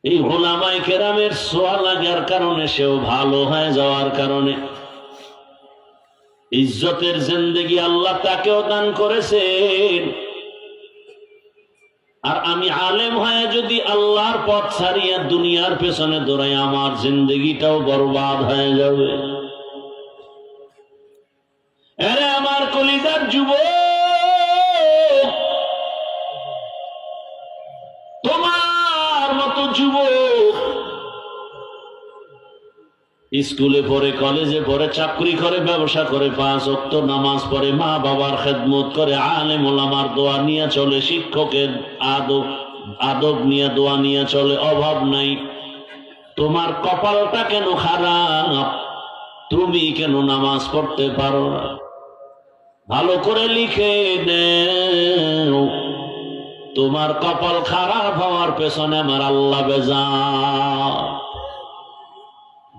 এই ওলামায়ে কেরামের ছোঁয়া লাগার কারণে, সেও ভালো হয়ে যাওয়ার কারণে ইজ্জতের জিন্দেগি আল্লাহ তাকেও দান করেছেন। আর আমি আলেম হয়ে যদি আল্লাহর পথ ছাড়িয়া দুনিয়ার পেছনে দৌড়াই, আমার জিন্দেগিটাও বরবাদ হয়ে যাবে। আরে আমার কলিজার যুবক, তোমার মতো যুবক স্কুলে পড়ে, কলেজে পড়ে, চাকরি করে, ব্যবসা করে, 5 ওয়াক্ত নামাজ পড়ে, মা বাবার খেদমত করে, আলেম ওলামার দোয়া নিয়ে চলে, শিক্ষকের আদব নিয়ে দোয়া নিয়ে চলে, অভাব নাই। তোমার কপালটা কেন খারাপ? তুমি কেন নামাজ পড়তে পারো না? ভালো করে লিখে নেও, তোমার কপাল খারাপ হওয়ার পেছনে আমার আল্লাহ বেজার।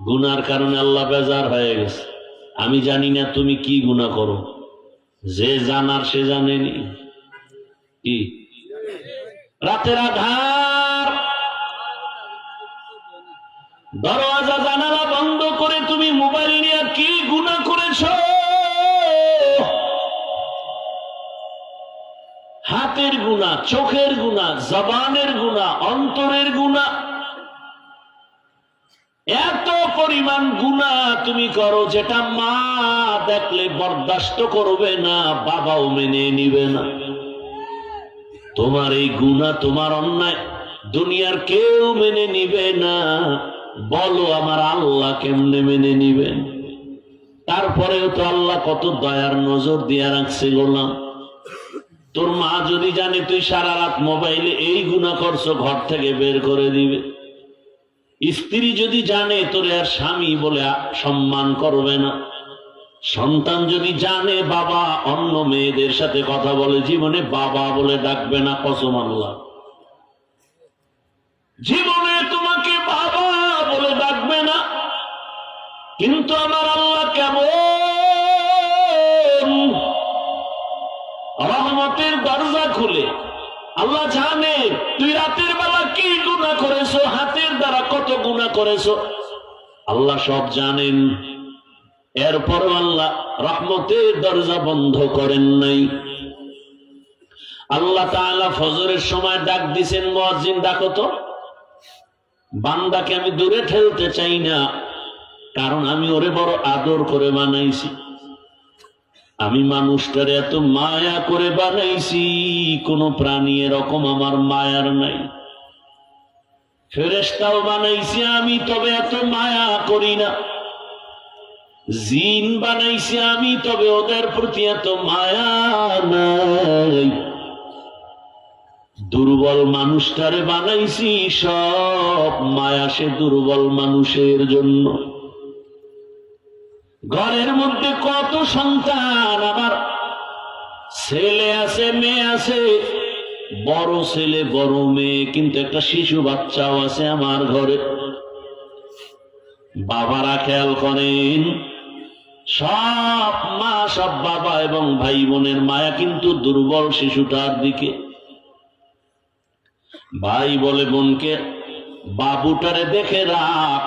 গুনার কারণে আল্লাহ বেজার হয়ে গেছে। আমি জানি না তুমি কি গুনাহ করো, যে জানার সে জানেনি। কি রাতের আধার, দরওয়াজা জানালা বন্ধ করে তুমি মোবাইল নিয়ে কি গুনাহ করেছো? হাতের গুনাহ, চোখের গুনাহ, জবানের গুনাহ, অন্তরের গুনাহ, এত পরিমাণ গুনাহ তুমি করো যেটা মা দেখলে বরদাস্ত করবে না, বাবাও মেনে নিবে না। তোমার এই গুনাহ, তোমার অন্যায় দুনিয়ার কেউ মেনে নিবে না। বলো আমার আল্লাহ কেমনে মেনে নিবেন? তারপরেও তো আল্লাহ কত দয়ার নজর দিয়া রাখছে গোলাম। তোর মা যদি জানে তুই সারা রাত মোবাইলে এই গুনাহ করছো, ঘর থেকে বের করে দিবে। স্ত্রী যদি জানে তোরে আর স্বামী বলে সম্মান করবে না। সন্তান যদি জানে বাবা অন্য মেয়েদের সাথে কথা বলে, জীবনে বাবা বলে ডাকবে না, কসম আল্লাহ, জীবনে তোমাকে বাবা বলে ডাকবে না। কিন্তু আমার আল্লাহ কেমন রহমতের দরজা খুলে, আল্লাহ জানে তুই রাতের বেলা কি গুনাহ করেছো, হাতের দ্বারা কত গুনাহ করেছো, আল্লাহ সব জানেন। এরপর আল্লাহ রহমতের দরজা বন্ধ করেন নাই। আল্লাহ তাআলা ফজরের সময় ডাক দিছেন, মুয়াজ্জিন ডাকো তো। বান্দাকে আমি দূরে ঠেলতে চাই না, কারণ আমি ওরে বড় আদর করে বানাইছি। আমি মানুষটারে এত মায়া করে বানাইছি, কোন প্রাণী এরকম আমার মায়ার নাই। ফেরেশতাও বানাইছি আমি, তবে এত মায়া করি না। জিন বানাইছি আমি, তবে ওদের প্রতি এত মায়া নাই। দুর্বল মানুষটারে বানাইছি, সব মায়া সে দুর্বল মানুষের জন্য। ঘরের মধ্যে কত সন্তান, আমার ছেলে আছে, মেয়ে আছে, বড় ছেলে বড় মেয়ে, কিন্তু একটা শিশু বাচ্চাও আছে আমার ঘরে। বাবারা খেয়াল করেন, সব মা, সব বাবা এবং ভাই বোনের মায়া কিন্তু দুর্বল শিশুটার দিকে। ভাই বলে বোনকে, বাবুটারে দেখে রাখ।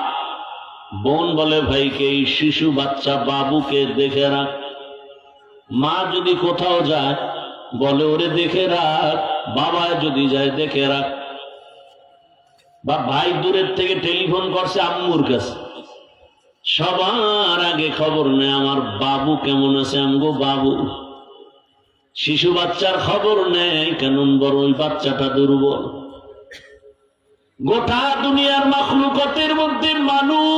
বোন বলে ভাইকে, এই শিশু বাচ্চা বাবুকে দেখে রাখ। মা যদি কোথাও যায় বলে ওরে দেখে রাখ, বাবা যদি যায় দেখে রাখ। বা ভাই দূরের থেকে টেলিফোন করছে আম্মুর কাছে, সবার আগে খবর নেয় আমার বাবু কেমন আছে। আমগো বাবু, শিশু বাচ্চার খবর নেয়, কেন বড় ওই বাচ্চাটা দুর্বল। গোটা দুনিয়ার মাখলুকাতের মধ্যে মানুষ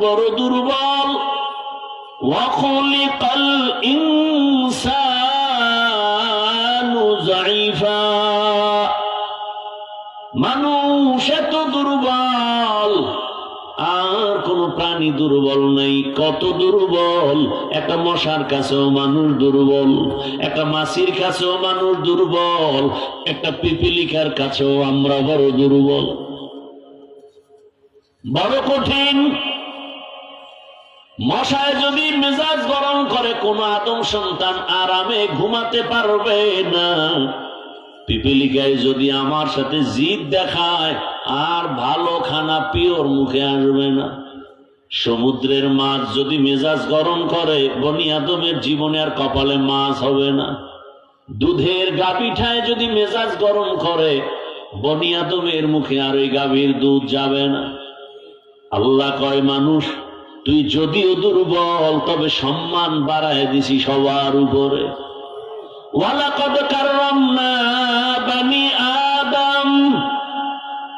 বড় দুর্বল। ওয়াখলিকাল ইনসানু যায়ীফা, মানুষ এত দুর্বল দুর্বল নাই। কত দুর্বল! একটা মশার কাছেও মানুষ দুর্বল, একটা মাছির কাছেও মানুষ দুর্বল, একটা পিপিলিকার কাছেও আমরা বড় দুর্বল, বড় কঠিন। মশায় যদি মেজাজ গরম করে, কোন আদম সন্তান আরামে ঘুমাতে পারবে না। পিপিলিকায় যদি আমার সাথে জিদ দেখায়, আর ভালো খানা পিওর মুখে আসবে না। সমুদ্রের মাছ যদি মেজাজ গরম করে, বনি আদমের জীবনে আর কপালে মাছ হবে না। দুধের গাভীটায় যদি মেজাজ গরম করে, বনি আদমের মুখে আর ওই গাভীর দুধ যাবে না। আল্লাহ কয়, মানুষ তুই যদিও দুর্বল, তবে সম্মান বাড়ায় দিছি সবার উপরে। ওয়ালাকাদ কাররামনা বানি আদম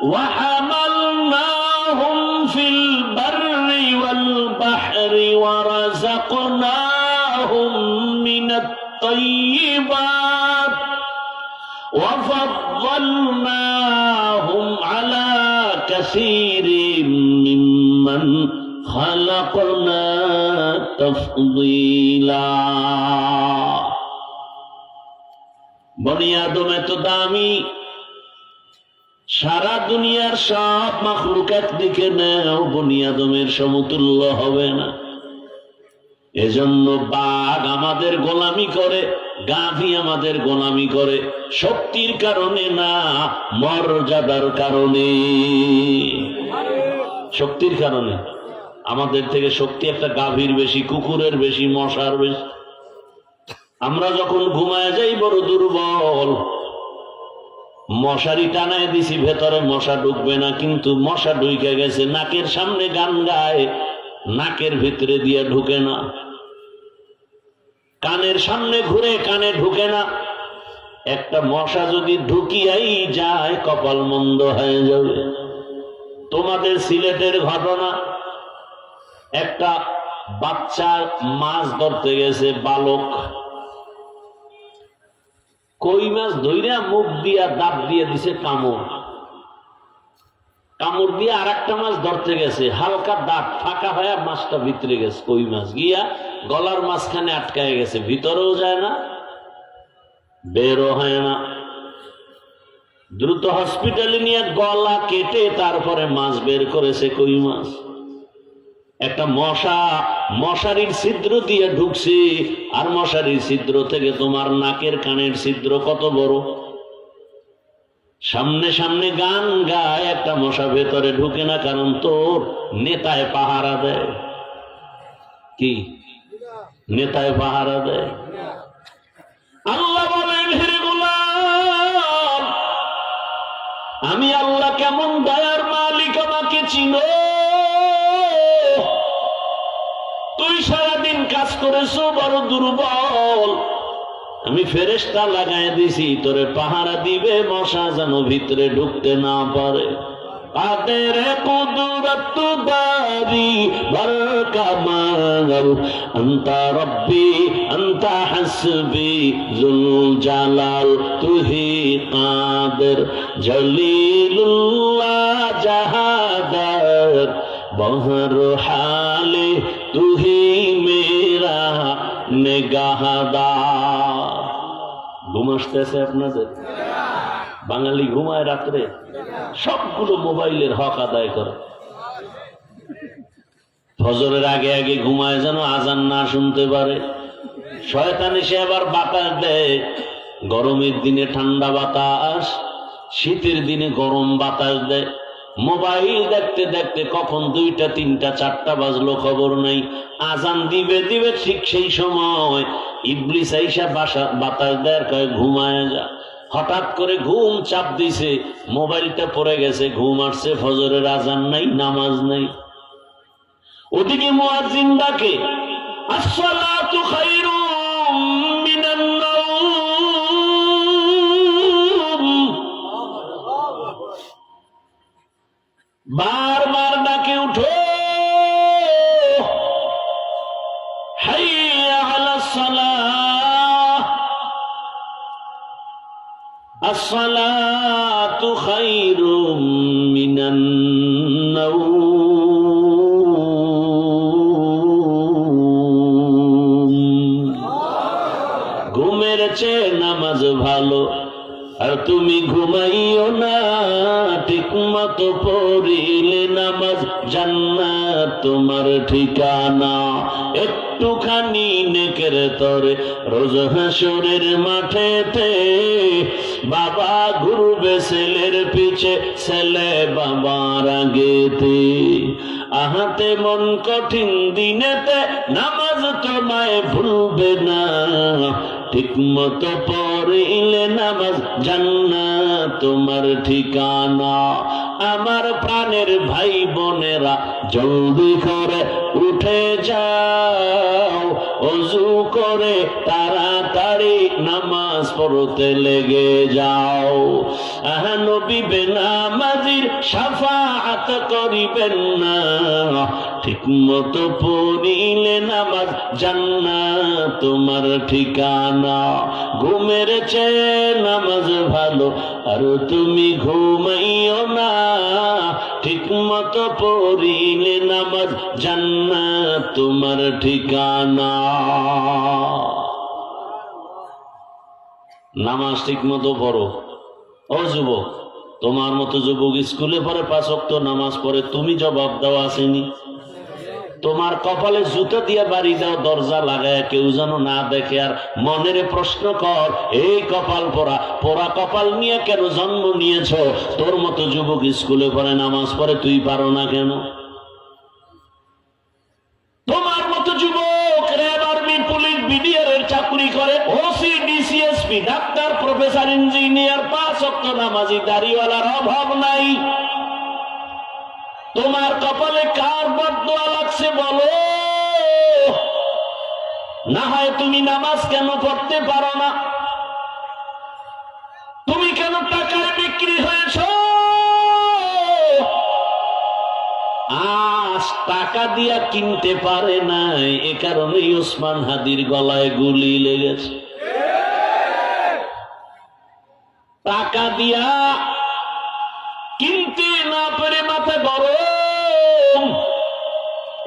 ওয়া হামালনাহুম ফিল বাররি ওয়াল বাহরি ওয়া রাযাকনাহুম মিনাত তাইয়্যিবাত ওয়া ফাদ্দালনাহুম আলা কাসীরিম মিম্মান খালাকনা তাফদীলা। বনি আদম এত দামি, সারা দুনিয়ার সব মাখলুক একদিকে নেও, বনি আদমের সমতুল্য হবে না। এজন্য বাঘ আমাদের গোলামি করে, গাভী আমাদের গোলামি করে, শক্তির কারণে না, মর্যাদার কারণে। শক্তির কারণে। আমাদের থেকে শক্তি একটা গাভীর বেশি, কুকুরের বেশি, মশার বেশি। আমরা যখন ঘুমায় যাই বড় দুর্বল। মশারি টানায় দিছি, ভেতরে মশা ঢুকবে না, কিন্তু মশা ঢুকে গেছে। নাকের সামনে গান গায়, নাকের ভিতরে দিয়ে ঢুকে না। কানের সামনে ঘুরে, কানে ঢুকে না। একটা মশা যদি ঢুকিয়াই যায়, কপাল মন্দ হয়ে যাবে। তোমাদের সিলেটের ঘটনা, একটা বাচ্চা মাছ ধরতে গেছে, বালক। কই মাছ ধইরা মুখ দিয়া দাঁত দিয়ে দিছে কামড়, কামড় দিয়ে আর একটা মাছ ধরতে গেছে, হালকা দাঁত ফাঁকা হয়ে মাছটা ভিতরে গেছে। কই মাছ গিয়া গলার মাঝখানে আটকায় গেছে, ভিতরেও যায় না, বেরও হয় না। দ্রুত হসপিটালে নিয়ে গলা কেটে তারপরে মাছ বের করেছে, কই মাছ। একটা মশা মশারির ছিদ্র দিয়ে ঢুকছে, আর মশারির ছিদ্র থেকে তোমার নাকের কানের ছিদ্র কত বড়। সামনে সামনে গান গায়, একটা মশা ভেতরে ঢুকে না, কারণ তোর নেতায় পাহারা দেয়। কি নেতায় পাহারা দেয়? আল্লাহ বলেন, হে গোলাম, আমি আল্লাহ কেমন দয়ার মালিক, আমাকে চিনো। তুই সারাদিন কাজ করেছো, বড় দুর্বল। আমি ফেরেশতা লাগাই দিছি, তোরে পাহারা দিবে, মশা যেন ভিতরে ঢুকতে না পারে। কাদের কুদরত বারি বর কামাল, আনতা রব্বি আনতা হাসবি জুল জালাল, তুহি কাদের জলিলুল্লাহ জাহাদার, বহর হালে তুহি মেরা নেগাহদার। ঘুম আসতেছে আপনাদের? বাঙালি ঘুমায় রাত্রে, সবগুলো মোবাইলের হক আদায় করে। ফজরের আগে আগে ঘুমায় যেন আজান না শুনতে পারে। শয়তান এসে আবার বাতাস দেয়, গরমের দিনে ঠান্ডা বাতাস, শীতের দিনে গরম বাতাস দেয়। মোবাইল দেখতে দেখতে কখন 2টা 3টা 4টা বাজলো খবর নাই। আজান দিবে দিবে ঠিক সেই সময় ইবলিস আইসা বাতাস দেয়, কয় ঘুমায় যা। হঠাৎ করে ঘুম চাপ দিছে, মোবাইলটা পড়ে গেছে, ঘুম আসছে, ফজরের আজান নাই, নামাজ নাই। ওদিকে মুয়াজ্জিন ডাকে, আসসালাতু খায়রুম মিনান নাওম। বারবার ডাকে, উঠো, হাইয়া আলাস সালাহ, আসসালাতু খায়রুম মিনান নাওম। ঘুমের চেয়ে নামাজ ভালো, আর তুমি ঘুমাইও না, ঠিক মতো পড়িলে নামাজ জান্নাত তোমার ঠিকানা। একটুখানি নেকের তরে রোজ হাসরের মাঠেতে, বাবা ঘুরবে ছেলের পিছে, ছেলে বাবার আগেতে। আহাতে মন কঠিন দিনেতে নামাজ তোমায় ভুলবে না, ঠিক মতো পড়িলে নামাজ জান্নাত তোমার ঠিকানা। আমার প্রাণের ভাই বোনেরা জলদি করে উঠে যাও, ওযু করে তাড়াতাড়ি নামাজ পড়তে লেগে যাও। নবী বেনামাজির শাফাআত করিবেন না, ঠিক মতো পড়িলে নামাজ জান্নাত তোমার ঠিকানা। ঘুমের চেয়ে নামাজ ভালো, আর তুমি ঘুমাইও না, ঠিক মতো পড়িলে নামাজ জান্নাত তোমার ঠিকানা। নামাজ ঠিক মতো পড়ো। ও যুবক, তোমার মতো যুবক স্কুলে পড়ে 5 ওয়াক্ত নামাজ পড়ে, তুমি জবাব দাও আসেনি? তোমার কপালে জুতো দিয়ে বাড়ি দাও, দরজা লাগায় কেউ যেন না দেখে, আর মনের প্রশ্ন কর, এই কপাল পোড়া কপাল নিয়ে কেন জন্ম নিয়েছ? তোর মতো যুবক স্কুলে পড়ে নামাজ পড়ে, তুই পারো না কেন? তোমার মতো যুবক র্যাব, আর্মি, পুলিশ, বিডিআর এর চাকরি করে, OC, DC SP, doctor, professor, engineer, 5 ওয়াক্ত নামাজি দাড়িওয়ালার অভাব নাই। তোমার কপালে কার বদদোয়া লাগছে বলো? না হয় তুমি নামাজ কেন পড়তে পারো না? তুমি কেন টাকায় বিক্রি হয়েছ? আজ টাকা দিয়া কিনতে পারে নাই, এ কারণেই ওসমান হাদির গলায় গুলি লেগেছে। টাকা দিয়া কিনতে না পেরে মাথা গরম।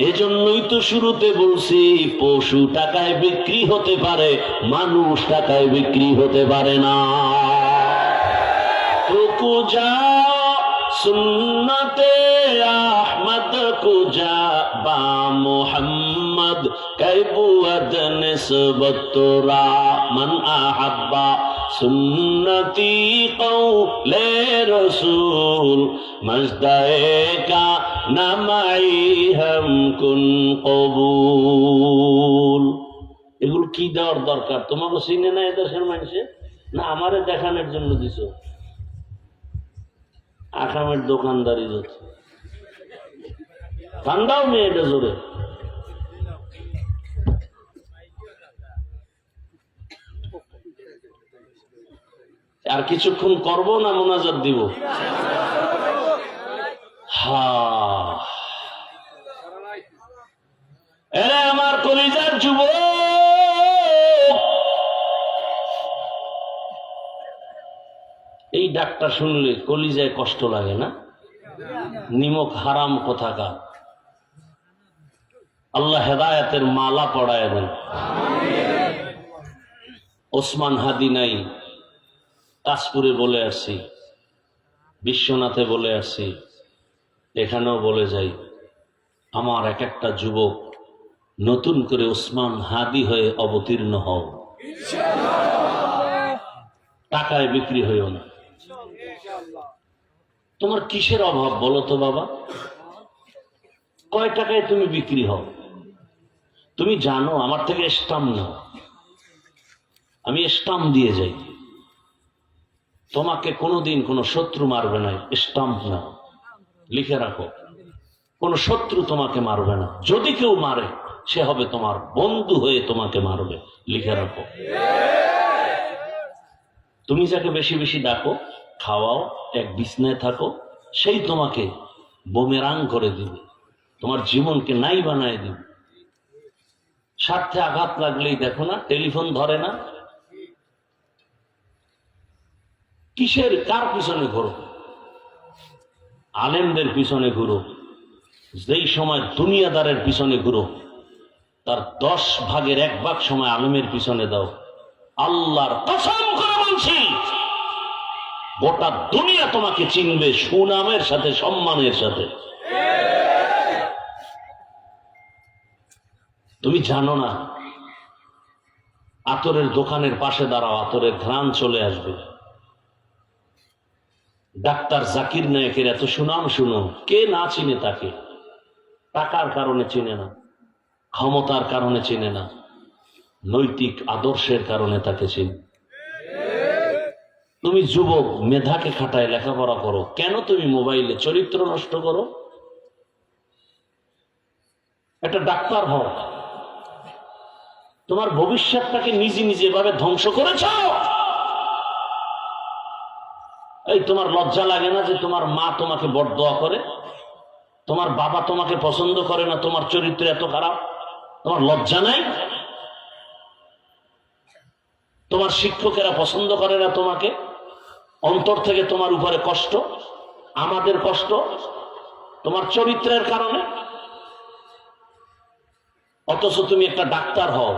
এজন্যই তো শুরুতে বলছি, পশু টাকায় বিক্রি হতে পারে, মানুষ টাকায় বিক্রি হতে পারে না। কুজা সুন্নতে আহমদ কুজা বা মুহাম্মদ কাইবুয়াদ নিসবত তোরা মান আহাব্বা সুন্নতি কওলে রসুল মজদায়ে কা নামাই হাম কুন কবুল। এগুলো কি দেওয়ার দরকার? তোমাকে চিনে না এদেশের মানুষে? না আমারে দেখানোর জন্য দিছো? আকামের দোকানদারি যাচ্ছে, ঠান্ডাও নেই এটা জোরে। আর কিছুক্ষণ করব না মোনাজাত দিব? এরে আমার কলিজার যুবক, এই ডাকটা শুনলে কলিজায় কষ্ট লাগে না? নিমক হারাম কোথাকার। আল্লাহ হেদায়েতের মালা পড়ায় দেন। ওসমান হাদি নাই, কাশপুরে বলে আসছি, বিশ্বনাথে বলে আসছি, এখানেও বলে যাই, আমার এক একটা যুবক নতুন করে ওসমান হাদি হয়ে অবতীর্ণ হও, টাকায় বিক্রি হইও না। তোমার কিসের অভাব বলো তো বাবা? কয় টাকায় তুমি বিক্রি হও? তুমি জানো আমার থেকে স্টাম্প নাও, আমি স্টাম্প দিয়ে যাই, তোমাকে কোনোদিন কোনো শত্রু মারবে না, স্টাম্প নাও, লিখে রাখো, কোনো শত্রু তোমাকে মারবে না, যদি কেউ মারে সে হবে তোমার বন্ধু হয়ে তোমাকে মারবে, লিখে রাখো। তুমি যাকে বেশি বেশি ডাকো, খাওয়াও, এক বিছনায় থাকো, সেই তোমাকে বুমেরাং করে দিবে, তোমার জীবনকে নাই বানায় দিবে। স্বার্থে আঘাত লাগলেই দেখো না টেলিফোন ধরে না, কিসের কার পিছনে ঘুরো? আলেমদের পিছনে ঘুরো। যেই সময় দুনিয়াদারের পিছনে ঘুরো, তার 10 ভাগের 1 ভাগ সময় আলেমের পিছনে দাও, আল্লাহর কসম করে বলছি, গোটা দুনিয়া তোমাকে চিনবে সুনামের সাথে, সম্মানের সাথে। তুমি জানো না, আতরের দোকানের পাশে দাঁড়াও, আতরের ঘ্রাণ চলে আসবে। ডাক্তার জাকির নায়েকের এত সুনাম শুনো, কে না চিনে তাকে? টাকার কারণে চিনে না, ক্ষমতার কারণে চিনে না, নৈতিক আদর্শের কারণে তাকে চিনে। তুমি যুবক, মেধাকে খাটায় লেখাপড়া করো, কেন তুমি মোবাইলে চরিত্র নষ্ট করো? একটা ডাক্তার হও, তোমার ভবিষ্যৎটাকে নিজে নিজে এভাবে ধ্বংস করেছ। এই তোমার লজ্জা লাগে না যে তোমার মা তোমাকে বরদোয়া করে, তোমার বাবা তোমাকে পছন্দ করে না, তোমার চরিত্র এত খারাপ? তোমার লজ্জা নাই? তোমার শিক্ষকেরা পছন্দ করে না তোমাকে, অন্তর থেকে তোমার উপরে কষ্ট, আমাদের কষ্ট তোমার চরিত্রের কারণে। অথচ তুমি একটা ডাক্তার হও,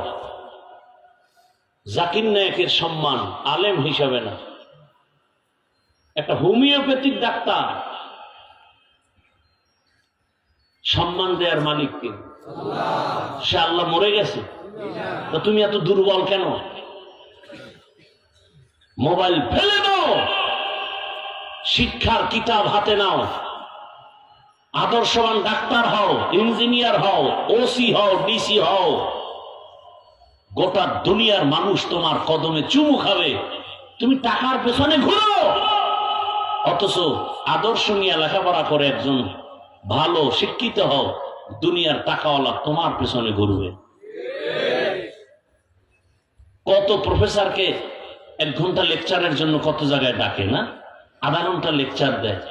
জাকির নায়েকের সম্মান আলেম হিসাবে না, একটা হোমিওপ্যাথিক ডাক্তার, সম্মান দেওয়ার মালিক কে? সে আল্লাহ। মরে গেছে তো তুমি এত দুর্বল কেন? মোবাইল ফেলে দাও, শিক্ষার কিতাব হাতে নাও, আদর্শবান ডাক্তার হও, ইঞ্জিনিয়ার হও, ওসি হও, ডিসি হও। গোটা দুনিয়ার মানুষ তোমার কদমে চুমু খাবে, তুমি টাকার পেছনে ঘুরো। অথচ আদর্শ নিয়ে লেখাপড়া করে একজন ভালো শিক্ষিত হও, দুনিয়ার টাকাওয়ালা তোমার পেছনে ঘুরবে। কত প্রফেসরকে 1 ঘন্টা লেকচারের জন্য কত জায়গায় ডাকে না, আধা ঘন্টা লেকচার দেয়,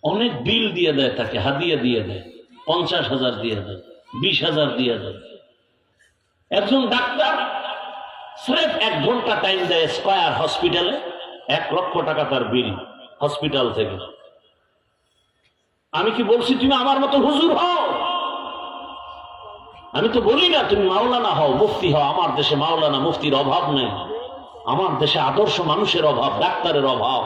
অনেক বিল দিয়ে দেয়, তাকে হাদিয়া দিয়ে দেয়, 50,000 দিয়ে দেয়, 20,000 দিয়ে দেয়। একজন ডাক্তার স্রেফ 1 ঘন্টা টাইম দেয় স্কয়ার হসপিটালে, 1 লক্ষ টাকা তার বিল হসপিটাল থেকে। আমি কি বলছি তুমি আমার মতো হুজুর হও? আমি তো বলি না তুমি মাওলানা হও, মুফতি হও। আমার দেশে মাওলানা মুফতির অভাব নেই, আমার দেশে আদর্শ মানুষের অভাব, ডাক্তারের অভাব।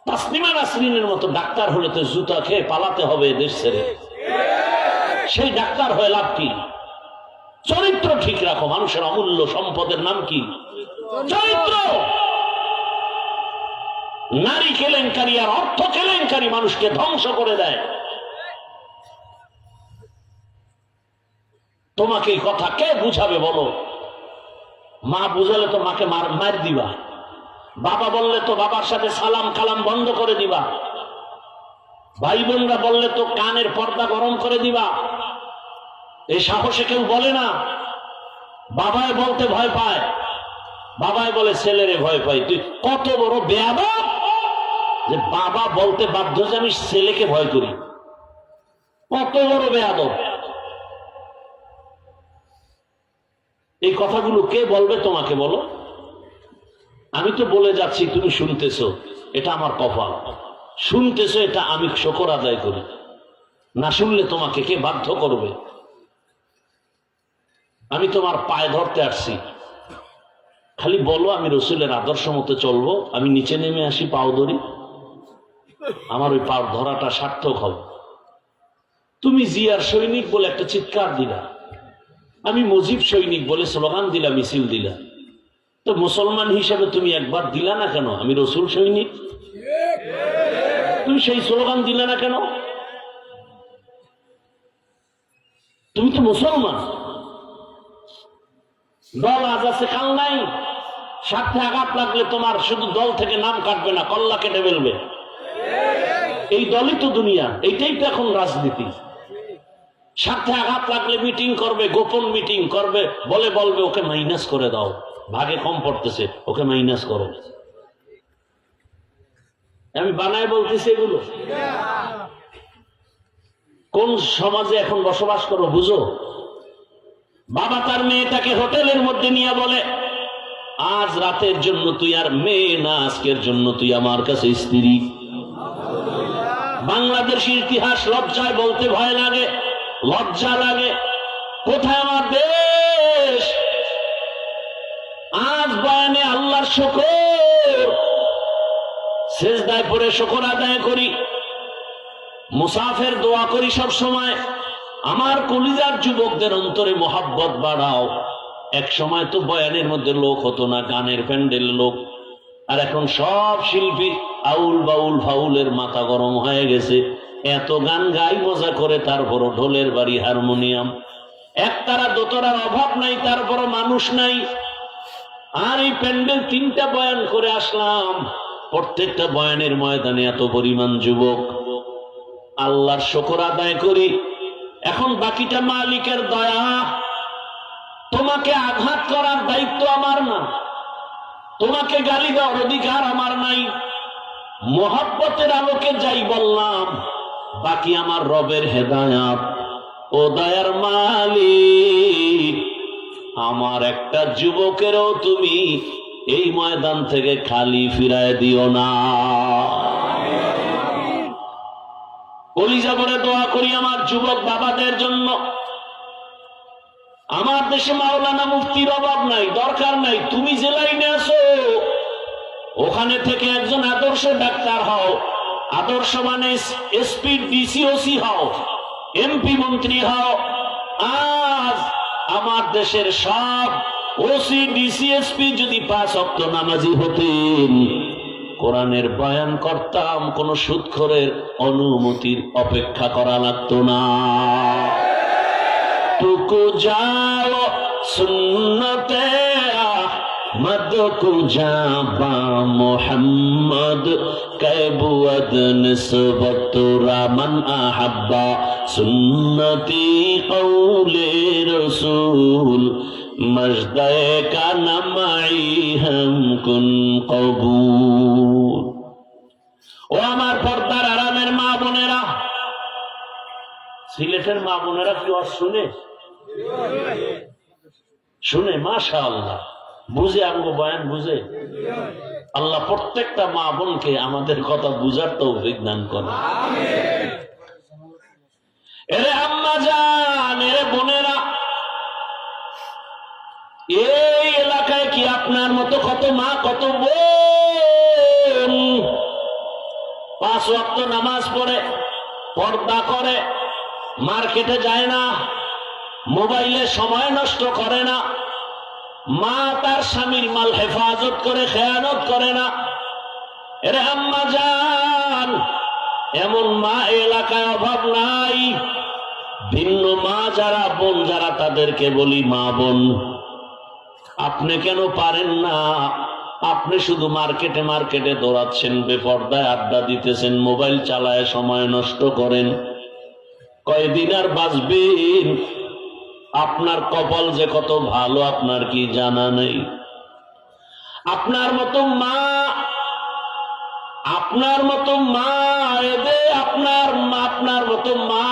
তাসলিমা নাসরিনের মতো ডাক্তার হলে তো জুতা খেয়ে পালাতে হবে দেশ ছেড়ে। সেই ডাক্তার হয়ে লাভ কি? চরিত্র ঠিক রাখো। মানুষের অমূল্য সম্পদের নাম কি? চরিত্র। নারী কেলেঙ্কারি আর অর্থ কেলেঙ্কারি মানুষকে ধ্বংস করে দেয়। তোমাকে এই কথা কে বুঝাবে বলো? মা বুঝালে তো মাকে মার দিবা, বাবা বললে তো বাবার সাথে সালাম কালাম বন্ধ করে দিবা, ভাই বোনরা বললে তো কানের পর্দা গরম করে দিবা। এই সাহসে কেউ বলে না। বাবায় বলতে ভয় পায়, বাবায় বলে ছেলেরে ভয় পাই। তুই কত বড় বেয়াদব যে বাবা বলতে বাধ্য যে আমি ছেলেকে ভয় করি। কত বড় বেয়াদব! এই কথাগুলো কে বলবে তোমাকে বলো? আমি তো বলে যাচ্ছি, তুমি শুনতেছো, এটা আমার কপাল। শুনতেছো, এটা আমি শুকর আদায় করি। না শুনলে তোমাকে কে বাধ্য করবে? আমি তোমার পায়ে ধরতে আসছি, খালি বলো আমি রসুলের আদর্শ মতো চলবো, আমি নিচে নেমে আসি, পাও ধরি, আমার ওই পাও ধরাটা সার্থক হবে। তুমি জিয়ার সৈনিক বলে একটা চিৎকার দিলা, আমি মুজিব সৈনিক বলে স্লোগান দিলা, মিছিল দিলা। তো মুসলমান হিসেবে তুমি একবার দিলা না কেন আমি রসুল সৈনিক? তুমি সেই স্লোগান দিলা না কেন? তুমি তো মুসলমান। দল আজ আছে কাল নাই, স্বার্থে আঘাত লাগলে তোমার শুধু দল থেকে নাম কাটবে না, কল্লা কেটে ফেলবে। এই দলই তো দুনিয়া, এইটাই তো এখন রাজনীতি। স্বার্থে আঘাত লাগলে মিটিং করবে, গোপন মিটিং করবে, বলবে ওকে মাইনাস করে দাও, ভাগে কম পড়তেছে, ওকে মাইনাস করো। আমি বানায় বলতেছি এগুলো। কোন সমাজে এখন বসবাস করো বুঝো? বাবা তার মেয়েটাকে হোটেলের মধ্যে নিয়ে বলে, আজ রাতের জন্য তুই আর মেয়ে না, আজকের জন্য তুই আমার কাছে স্ত্রী। বাংলাদেশের ইতিহাস লজ্জায় বলতে ভয় লাগে, লজ্জা লাগে। কোথায় আমার দেশ? আজ বয়ানে আল্লাহর শুকর, সিজদায় পড়ে শুকর আদায় করি, মুসাফের দোয়া করি সব সময়। আমার কলিজার যুবকদের অন্তরে মোহাব্বত বাড়াও। এক সময় তো বয়ানের মধ্যে লোক হতো না, গানের প্যান্ডেল লোক, আর এখন সব শিল্পী আউল বাউল ফাউলের মাথা গরম হয়ে গেছে। এত গান গাই মজা করে, তারপরও ঢোলের বাড়ি হারমোনিয়াম, একতারা দোতরার অভাব নাই, তারপরও মানুষ নাই। আর এই প্যান্ডেল 3টা বয়ান করে আসলাম, প্রত্যেকটা বয়ানের ময়দানে এত পরিমাণ যুবক। আল্লাহর শুকর আদায় করি। এখন বাকিটা মালিকের দয়া। তোমাকে আঘাত করার দায়িত্ব আমার না, তোমাকে গালি দেওয়ার অধিকার আমার নাই। মোহাব্বতের আলোকে যাই বললাম, বাকি আমার রবের হেদায়াত। ও দয়ার মালিক, আমার একটা যুবকেরও তুমি এই ময়দান থেকে খালি ফিরায় দিও না। কলিজা ভরে দোয়া করি আমার যুবক বাবাদের জন্য। আমার দেশে মাওলানা মুফতির অভাব নাই, দরকার নাই। তুমি যে লাইনে আছো ওখানে থেকে একজন আদর্শ ডাক্তার হও, আদর্শ মানে এসপি ডিসিওসি হও, এমপি মন্ত্রী হও। আজ আমার দেশের সব ওসি ডিসিএসপি যদি 5 ওয়াক্ত নামাজি হতেন, কোরআনের বয়ান করতাম, কোন সুদখোরের অনুমতির অপেক্ষা করা লাগতো না। টুকু যাও সুন্নতে আহমদ কু জাবা মোহাম্মদ কবুদ নিসবত রামান আহাব্বা সুন্নতি কৌলে রসুল মজদায়ে কা নামাই হাম কুন কবুল। ও আমার পর্দার আরামের মা বোনেরা, সিলেটের মা বোনেরা কি আর শুনে? শুনে, মাশাআল্লাহ, বুঝে, আমগো বয়ান বুঝে। আল্লাহ প্রত্যেকটা মা বোনকে আমাদের কথা বুঝার তৌফিক দান করে। এরে আম্মা জান, এরে বোনেরা, এই এলাকায় কি আপনার মতো কত মা, কত বোন 5 ওয়াক্ত নামাজ পড়ে, পর্দা করে, মার্কেটে যায় না, মোবাইলে সময় নষ্ট করে না, মা তার স্বামীর মাল হেফাজত করে, খেয়ানত করে না? এরে আম্মা জান, এমন মা এলাকায় অভাব নাই। ভিন্ন মা যারা, বোন যারা, তাদেরকে বলি মা বোন। আপনি কেন পারেন না? আপনি শুধু মার্কেটে মার্কেটে দৌড়াচ্ছেন, বেপর্দায় আড্ডা দিতেছেন, মোবাইল চালায় সময় নষ্ট করেন। কয়দিন আর বাঁচবেন? আপনার কপাল যে কত ভালো আপনার কি জানা নেই? আপনার মতো মা, আপনার মতো মা, আপনার মতো মা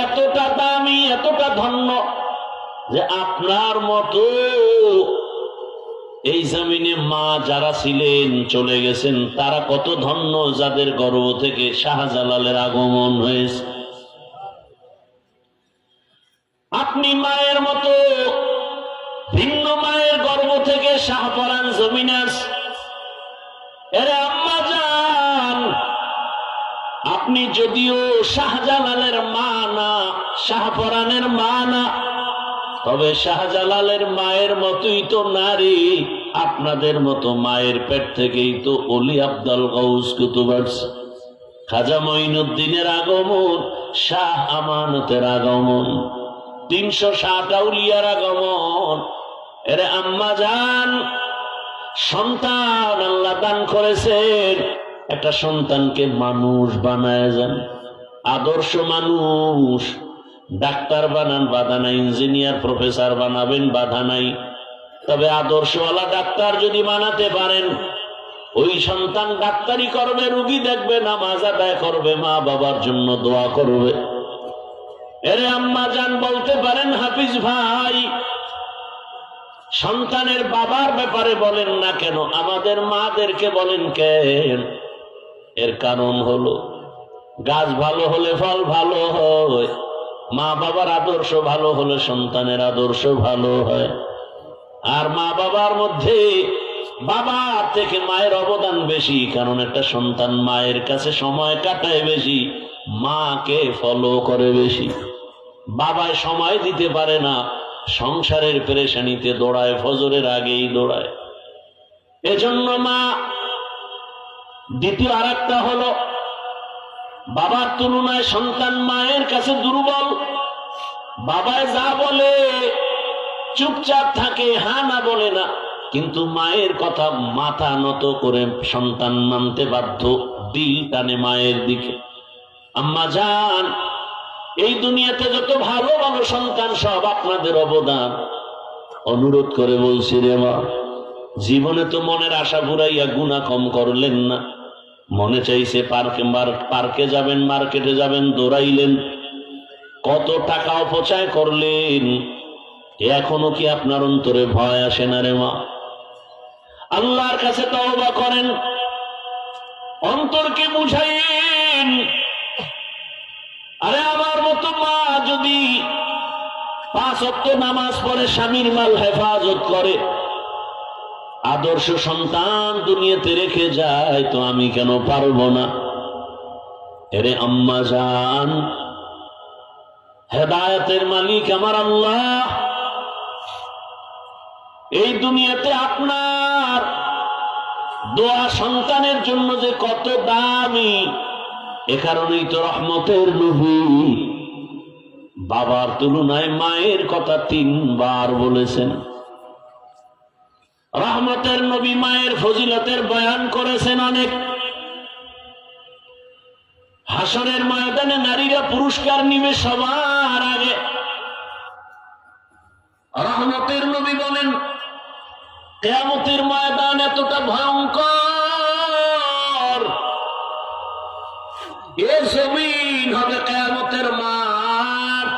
এতটা দামি, এতটা ধন্য যে আপনার মতো এই জমিনে মা যারা ছিলেন, চলে গেছেন, তারা কত ধন্য যাদের গর্ভ থেকে শাহজালালের আগমন হয়েছে। আপনি মায়ের মতো ভিন্ন মায়ের গর্ভ থেকে শাহপরান জমিনে আছে। এরে আম্মা জান, আপনি যদিও শাহজালালের মা না, শাহপরানের মা না, তবে শাহজালালের মায়ের মতোই তো নারী। আপনাদের মতো মায়ের পেট থেকেই তো অলি আব্দুল গাউস কুতুব আসছে, খাজা মঈনুদ্দিনের আগমন, শাহ আমানতের আগমন, 360 আউলিয়ার আগমন। এরে আম্মা জান, সন্তান আল্লাহ দান করেছেন, একটা সন্তানকে মানুষ বানায় যান, আদর্শ মানুষ। ডাক্তার বানান, বাধা নাই। ইঞ্জিনিয়ার প্রফেসর বানাবেন, বাধা নাই। তবে আদর্শওয়ালা ডাক্তার যদি বানাতে পারেন, ওই সন্তান ডাক্তারি করবে, রুগী দেখবে, নামাজ আদায় করবে, মা বাবার জন্য দোয়া করবে। এরে আম্মা জান, বলতে পারেন হাফিজ ভাই, সন্তানের বাবার ব্যাপারে বলেন না কেন, আমাদের মাদেরকে বলেন কেন? এর কারণ হলো, গাছ ভালো হলে ফল ভালো হয়, মা বাবার আদর্শ ভালো হলে সন্তানের আদর্শ ভালো হয়। আর মা বাবার মধ্যে বাবা থেকে মায়ের অবদান বেশি, কারণ একটা সন্তান মায়ের কাছে সময় কাটায় বেশি, মাকে ফলো করে বেশি। বাবায় সময় দিতে পারে না, সংসারের পেরেশানিতে দৌড়ায়, ফজরের আগেই দৌড়ায়। এজন্য মা। দ্বিতীয় আর একটা হলো, বাবার তুলনায় সন্তান মায়ের কাছে দুর্বল। বাবায় যা বলে চুপচাপ থাকে, হ্যাঁ না বলে না, কিন্তু মায়ের কথা মাথা নত করে সন্তান মানতে বাধ্য, দিল টানে মায়ের দিকে। আম্মা জান, এই দুনিয়াতে যত ভালো ভালো সন্তান সব আপনাদের অবদান। অনুরোধ করে বলছি রে মা, জীবনে তো মনের আশা পুরাইয়া গুনাহ কম করলেন না। মনে চাইছে পার্কে যাবেন, মার্কেটে যাবেন, দৌড়াইলেন, কত টাকা অপচয় করলেন। এখনো কি আপনার অন্তরে ভয় আসে না রে মা? আল্লাহর কাছে তওবা করেন, অন্তরকে বুঝাইন। আরে আমার মতো মা যদি 5 ওয়াক্ত নামাজ পড়ে, স্বামীর মাল হেফাজত করে, আদর্শ সন্তান দুনিয়াতে রেখে যায়, তো আমি কেন পারবো না? এরে আম্মা জান, হেদায়েতের মালিক আমার আল্লাহ এই দুনিয়াতে আপনার দোয়া সন্তানের জন্য যে কত দামি, এ কারণেই তো রহমতের নবী বাবার তুলনায় মায়ের কথা 3 বার বলেছেন। রহমতের নবী মায়ের ফজিলতের বয়ান করেছেন অনেক। হাসরের ময়দানে নারীরা পুরস্কার নিবে সবার আগে। রহমতের নবী বলেন, কিয়ামতের ময়দান এতটা ভয়ঙ্কর, এ জমিন হবে কিয়ামতের মাঠ,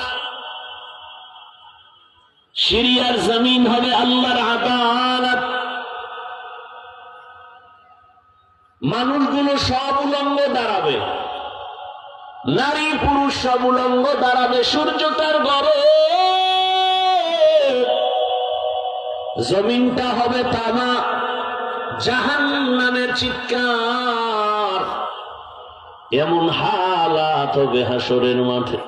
সিরিয়ার জমিন হবে আল্লাহর আদালত। মানুষগুলো সব উলঙ্গ দাঁড়াবে, নারী পুরুষ সব উলঙ্গ দাঁড়াবে, সূর্যটার গরম, জমিনটা হবে তামা, জাহান্নামের চিৎকার। এমন হালাত হবে হাসরের মাঠে।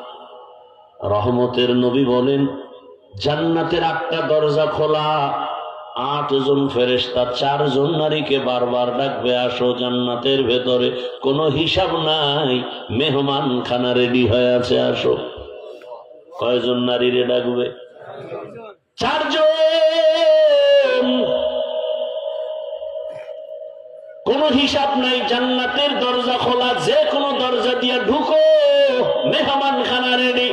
রহমতের নবী বলেন, জান্নাতের 8টা দরজা খোলা, 8 জন ফেরেশতা 4 জন নারীকে বারবার ডাকবে, আসো জান্নাতের ভেতরে, কোনো হিসাব নাই, মেহমান খানা রেডি হয়ে আছে, আসো। কয়জন নারীরে ডাকবে? 4 জন। কোনো হিসাব নাই, জান্নাতের দরজা খোলা, যে কোনো দরজা দিয়ে ঢুকো, মেহমান খানা রেডি।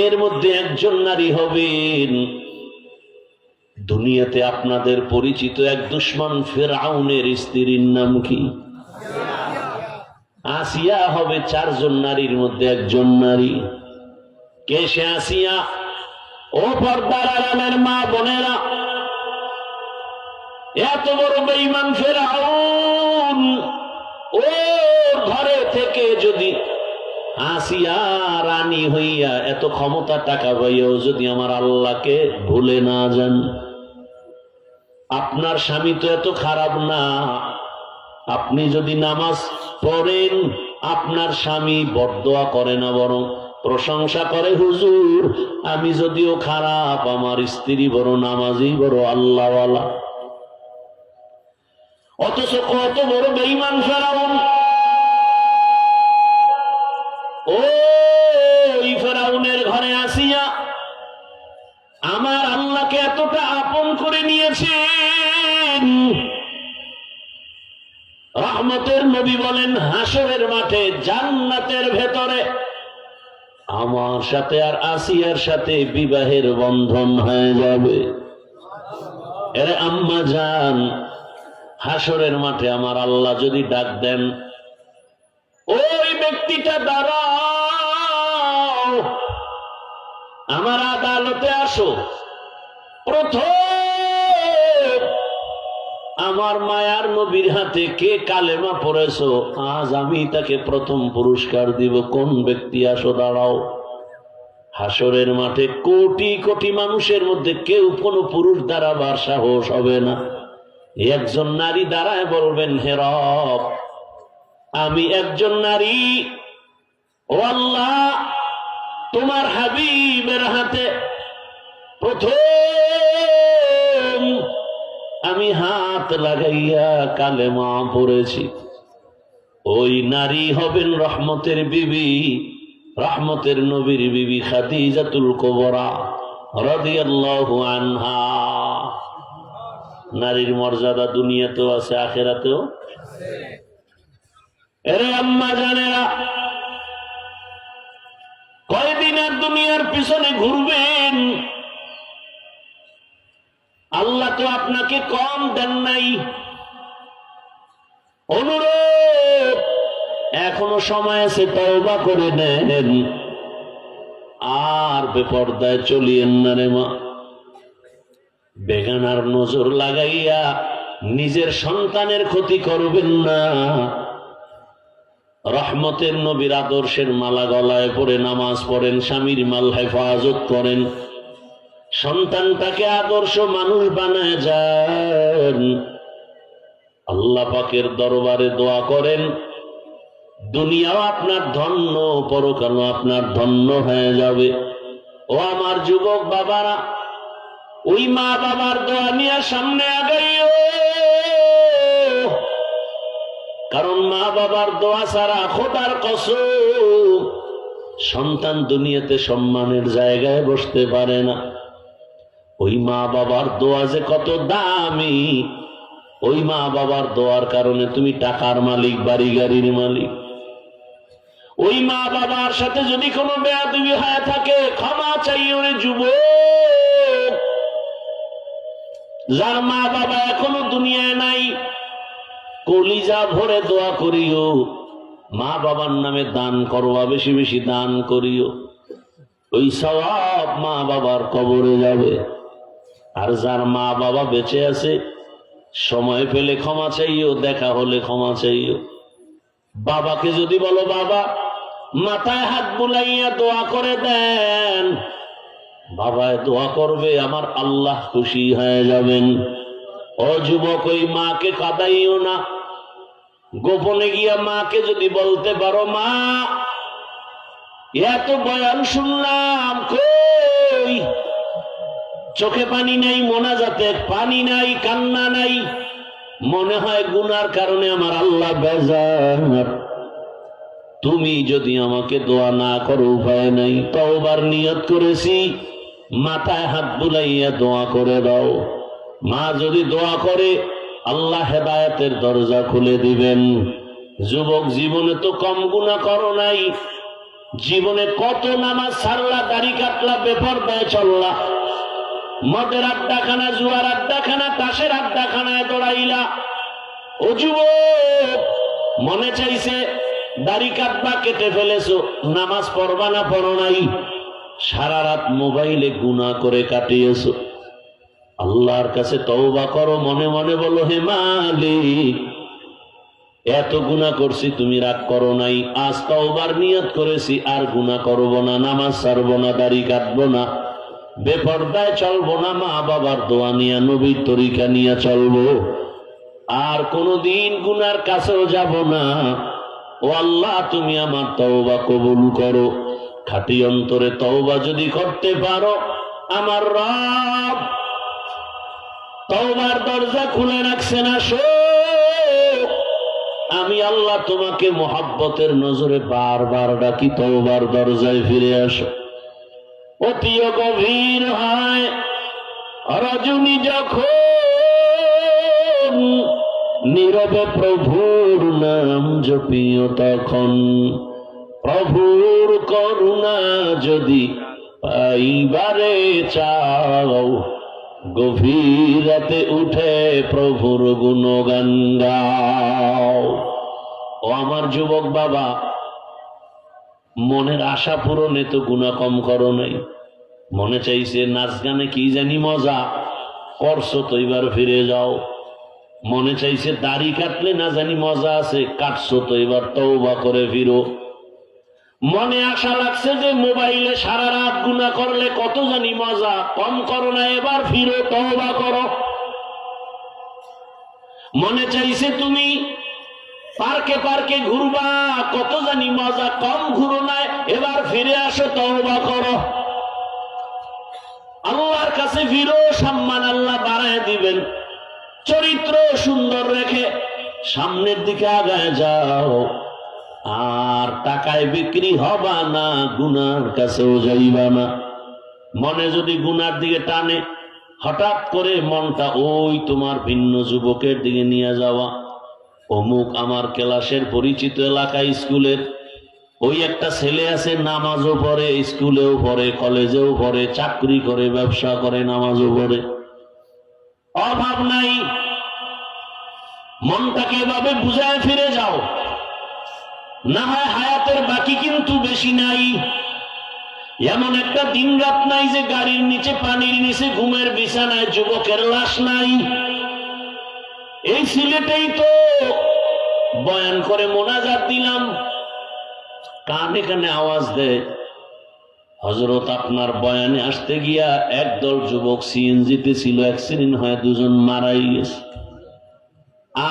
এর মধ্যে একজন নারী হবেন, দুনিয়াতে আপনাদের পরিচিত এক দুশমন ফিরআউনের স্ত্রীর নাম কি? আসিয়া হবে 4 জন নারীর মধ্যে একজন নারী। কে সে আসিয়া? ও পর্দার আড়ালের মা বোনেরা, এত বড় বেঈমান ফিরআউন, ওর ঘরে থেকে যদি আসিয়া রানী হইয়া এত ক্ষমতা টাকা পাইয়াও যদি আমার আল্লাহকে ভুলে না যান, আপনার স্বামী তো এত খারাপ না, আপনি যদি নামাজ পড়েন আপনার স্বামী বরদোয়া করে না, বরং প্রশংসা করে, হুজুর আমি যদিও খারাপ, আমার স্ত্রী বড় নামাজি, বড় আল্লাহওয়ালা। অথচ কত বড় বেঈমান ফেরাউন, ওই ফেরাউনের ঘরে আসিয়া আমার আল্লাহকে এতটা আপন করে নিয়েছেন। রহমতের নবী বলেন, হাসরের মাঠে জান্নাতের ভেতরে আমার সাথে আর আসিয়ার সাথে বিবাহের বন্ধন হয়ে যাবে। এরে আম্মা জান, হাসরের মাঠে আমার আল্লাহ যদি ডাক দেন, ওই ব্যক্তিটা দাঁড়াও, আমার আদালতে আসো, প্রথম আমার মায়ার নবীর হাতে কে কালেমা পড়েছো, আজ আমি তাকে প্রথম পুরস্কার দিব। কোন ব্যক্তি? আসো দাঁড়াও। হাসরের মাঠে কোটি কোটি মানুষের মধ্যে কেউ কোনো পুরুষ দাঁড়াবার সাহস হবে না। একজন নারী দাঁড়ায় বলবেন, হে রব, আমি একজন নারী, ও আল্লাহ, তোমার হাবিবের হাতে প্রথম আমি হাত লাগাইয়া কালেমা পড়েছি। ওই নারী হবেন রহমতের বিবি, রহমতের নবীর বিবি খাদিজাতুল কুবরা রাদিয়াল্লাহু আনহা। নারীর মর্যাদা দুনিয়াতেও আছে, আখিরাতেও। এরে আম্মা জানেরা, কয়দিন আর দুনিয়ার পিছনে ঘুরবেন? আল্লাহ তো আপনাকে কম দেন নাই। অনুরোধ, এখনো সময় আছে, তওবা করে নেন, আর বেপরদায় চলিয়েন না রে মা। বেগানার নজর লাগাইয়া নিজের সন্তানের ক্ষতি করবেন না। রহমতের নবীর আদর্শের মালা গলায় পরে নামাজ পড়েন, স্বামীর মাল হেফাজত করেন, সন্তানটাকে আদর্শ মানুষ বানায় যান। আল্লাহ পাকের দরবারে দোয়া করেন, দুনিয়াও আপনার ধন্য, পরকালও আপনার ধন্য হয়ে যাবে। ও আমার যুবক বাবারা, ওই মা বাবার দোয়া নিয়ে সামনে আগাইও, কারণ মা বাবার দোয়া ছাড়া খোদার কসম সন্তান দুনিয়াতে সম্মানের জায়গায় বসতে পারে না। ওই মা বাবার দোয়া যে কত দামি, ওই মা বাবার দোয়ার কারণে তুমি টাকার মালিক, বাড়ি গাড়ির মালিক। ওই মা বাবার সাথে যদি কোনো বেয়াদবি হয়ে থাকে, ক্ষমা চাইও রে যুবক। যার মা বাবা এখনো দুনিয়ায় নাই, কলিজা ভরে দোয়া করিও, মা বাবার নামে দান করবা, বেশি বেশি দান করিও, ওই সওয়াব মা বাবার কবরে যাবে। আর যার মা বাবা বেঁচে আছে, সময় পেলে ক্ষমা চাইও, দেখা হলে ক্ষমা চাইও। বাবাকে যদি বলো, বাবা মাথায় হাত বুলাইয়া দোয়া করে দেন, বাবায় দোয়া করবে, আমার আল্লাহ খুশি হয়ে যাবেন। ও যুবক, ওই মাকে কাঁদাইও না। গোপনে গিয়া মাকে যদি বলতে পারো, মা এত বয়ান শুনলাম, কই চোখে পানি নাই, মোনাজাতে পানি নাই, কান্না নাই, মনে হয় গুনার কারণে আমার আল্লাহ বেজার। তুমি যদি আমাকে দোয়া না করো, উপায় নাই, তওবার নিয়ত করেছি, মাথায় হাত বুলাইয়া দোয়া করে দাও। মা যদি দোয়া করে, আল্লাহ হেদায়েতের দরজা খুলে দিবেন। যুবক, জীবনে তো কম গুনাহ করো নাই, জীবনে কত নামাজ ছাড়লা, দাড়ি কাটলা, বেপরদায় চললা, মদের আড্ডাখানা, জুয়ার আড্ডাখানা, তাসের আড্ডাখানায় দৌড়াইলা। ও যুবক, মনে চাইছে দাড়ি কাটবা, কেটে ফেলেছো, নামাজ পড়বা না, পড়ো নাই, সারা রাত মোবাইলে গুনাহ করে কাটিয়েছো। আল্লাহর কাছে তওবা করো, মনে মনে বলো, হে মালিক, এত গুনাহ করছি, তুমি রাগ করো নাই, আজ তওবার নিয়ত করেছি, আর গুনাহ করব না, নামাজ ছাড়বো না, দাড়ি কাটবো না, বেপরদায় চলবো না, মা বাবার দোয়া নিয়ে, নবীর তরিকা নিয়ে চলবো, আর কোনদিন গুনার কাছেও যাব না। ও আল্লাহ, তুমি আমার তওবা কবুল করো। খাঁটি অন্তরে তওবা যদি করতে পারো, আমার রব তওবার দরজা খুলে রাখছে না। আমি আল্লাহ তোমাকে মোহাব্বতের নজরে বারবার ডাকি, তওবার দরজায় ফিরে আসো। অতি গভীর হয় রজনী যখন, নীরবে প্রভুর নাম জপিও তখন, প্রভুর করুণা যদি পাইবারে চাও, গভীর রাতে উঠে প্রভুর গুণগান গাও। ও আমার যুবক বাবা, মনের আশা পূরণে তো গুনাহ কম করো নাই। মনে চাইছে নাচ গানে কি জানি মজা করছো, তো এবার ফিরে যাও। মনে চাইছে দাড়ি কাটলে না জানি মজা আছে, কাটছো, তো এবার তওবা করে ফিরো। মনে আশা লাগছে যে মোবাইলে সারা রাত গুনাহ করলে কত জানি মজা, কম করো না, এবার ফিরো, তওবা করো। মনে চাইছে তুমি পার্কে পার্কে ঘুরবা, কত জানি মজা, কম ঘুরো না, এবার ফিরে আসো, তওবা করো। আল্লাহর কাছে ফিরো, সম্মান আল্লাহ বাড়ায় দিবেন। চরিত্র সুন্দর রেখে সামনের দিকে আগায় যাও, আর টাকায় বিক্রি হবা না, গুনার কাছেও যাইবা না। মনে যদি গুনার দিকে টানে, হঠাৎ করে মনটা ওই তোমার ভিন্ন যুবকের দিকে নিয়ে যাওয়া। অমুক আমার ক্লাসের পরিচিত এলাকায় স্কুলের ওই একটা ছেলে আছে, নামাজও পড়ে, স্কুলেও পড়ে, কলেজেও পড়ে, চাকরি করে, ব্যবসা করে, নামাজও পড়ে, অভাব নাই। মনটাকে এভাবে বুঝায় ফিরে যাও, না হয় হায়াতের বাকি কিন্তু বেশি নাই। এমন একটা দিন রাত নাই যে গাড়ির নিচে, পানির নিচে, ঘুমের বিছানায় যুবকের লাশ নাই। এই সিলেটেই তো বয়ান করে মোনাজাত দিলাম, কানে কানে আওয়াজ দেয়, হযরত আপনার বয়ানে আসতে গিয়া একদল যুবক সিএনজিতে ছিল, অ্যাক্সিডেন্ট হয়ে দুজন মারাই গেছে।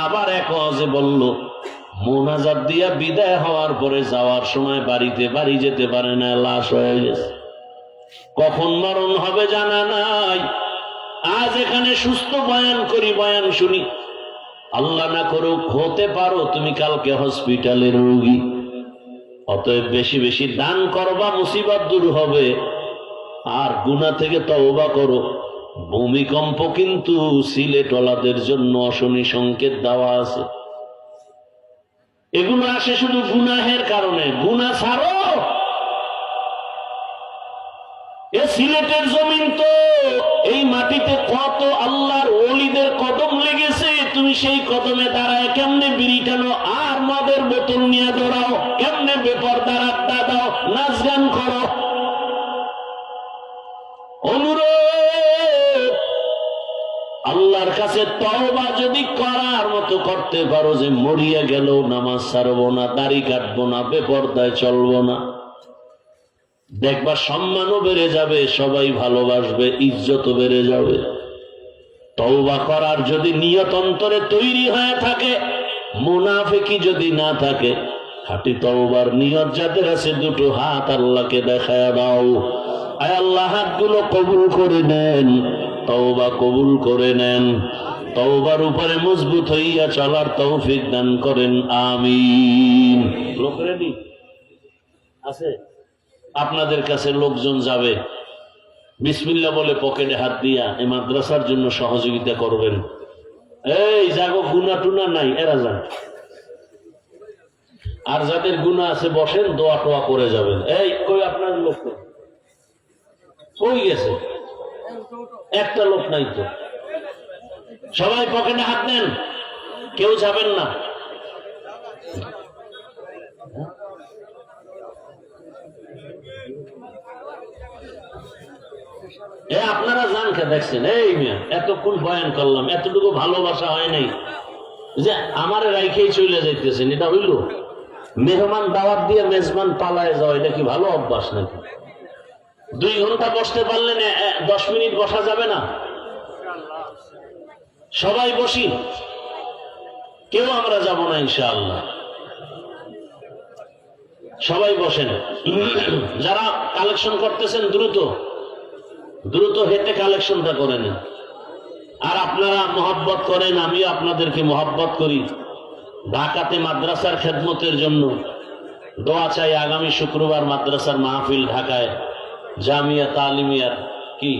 আবার এক ওয়াজে বলল, মোনাজাত দিয়া বিদায় হওয়ার পরে যাওয়ার সময় বাড়িতে বাড়ি যেতে পারে না, লাশ হয়ে গেছে। কখন মরণ হবে জানা নাই। আজ এখানে সুস্থ বয়ান করি, বয়ান শুনি, আল্লাহ না করুক হতে পারো তুমি কালকে হসপিটালের রোগী। অতএব বেশি বেশি দান করবা, মুসিবত দূর হবে, আর গুনাহ থেকে তওবা করো। ভূমিকম্প কিন্তু সিলেটওয়ালাদের জন্য অশনি সংকেত দেওয়া আছে। এগুলো আসে শুধু গুনাহের কারণে। গুনাহ ছাড়ো। এ সিলেটের জমিন তো, এই মাটিতে কত আল্লাহর ওলিদের কদম লেগেছে, তুমি সেই কদমে দাঁড়ায় কেমনে বিড়ি টানো, আর মদের বোতল নিয়ে দৌড়াও, কেমনে বেপরদার আড্ডা দাও, নাচ গান করো। অনুরোধ, আল্লাহর কাছে তওবা যদি করার মতো করতে পারো, যে মরিয়া গেল নামাজ ছাড়বো না, দাড়ি কাটবো না, বেপরদায় চলবো না, দেখবা সম্মানও বেড়ে যাবে, সবাই ভালোবাসবে, ইজ্জতও বেড়ে যাবে। তওবা করার যদি নিয়ত অন্তরে তৈরি হয়ে থাকে, মুনাফিকি যদি না থাকে, খাঁটি তওবার নিয়ত যাদের আছে, দুটো হাত আল্লাহকে দেখায় দাও। আয় আল্লাহ, হাতগুলো কবুল করে নেন, তওবা কবুল করে নেন, তওবার উপরে মজবুত হইয়া চলার তৌফিক দান করেন, আমিন। লোক রেডি আছে? আপনাদের কাছে লোকজন যাবে, বিসমিল্লাহ বলে পকেটে হাত দিয়া এই মাদ্রাসার জন্য সহযোগিতা করবেন। এই জাগো, গুনাহ টুনা নাই, এরা যান। আর যাদের গুনাহ আছে বসেন, দোয়া টোয়া করে যাবেন। এই কই আপনার লোক কই গেছে? একটা লোক নাই তো। সবাই পকেটে হাত দেন, কেউ যাবেন না। আপনারা জান কে দেখছেন? এই মিয়া, এতক্ষণ বয়ান করলাম, এতটুকু ভালোবাসা হয় নাই যে আমার রাইখেই চলে যাইতেছেন, এটা হইল? মেহমান দাওয়াত দিয়ে মেজবান পালায় যাওয়া, এটা কি ভালো অভ্যাস নাকি? 2 ঘন্টা বসতে পারলেন, 10 মিনিট বসা যাবে না? সবাই বসি, কেউ আমরা যাব না ইনশাআল্লাহ। সবাই বসেন। যারা কালেকশন করতেছেন দ্রুত দ্রুত হেঁটে কালেকশনটা করে নেন। আর আপনারা মহব্বত করেন, আমিও আপনাদেরকে মহব্বত করি। ঢাকাতে মাদ্রাসার খেদমতের জন্য দোয়া চাই। আগামী শুক্রবার মাদ্রাসার মাহফিল ঢাকায়, জামিয়া তালিমিয়ার কি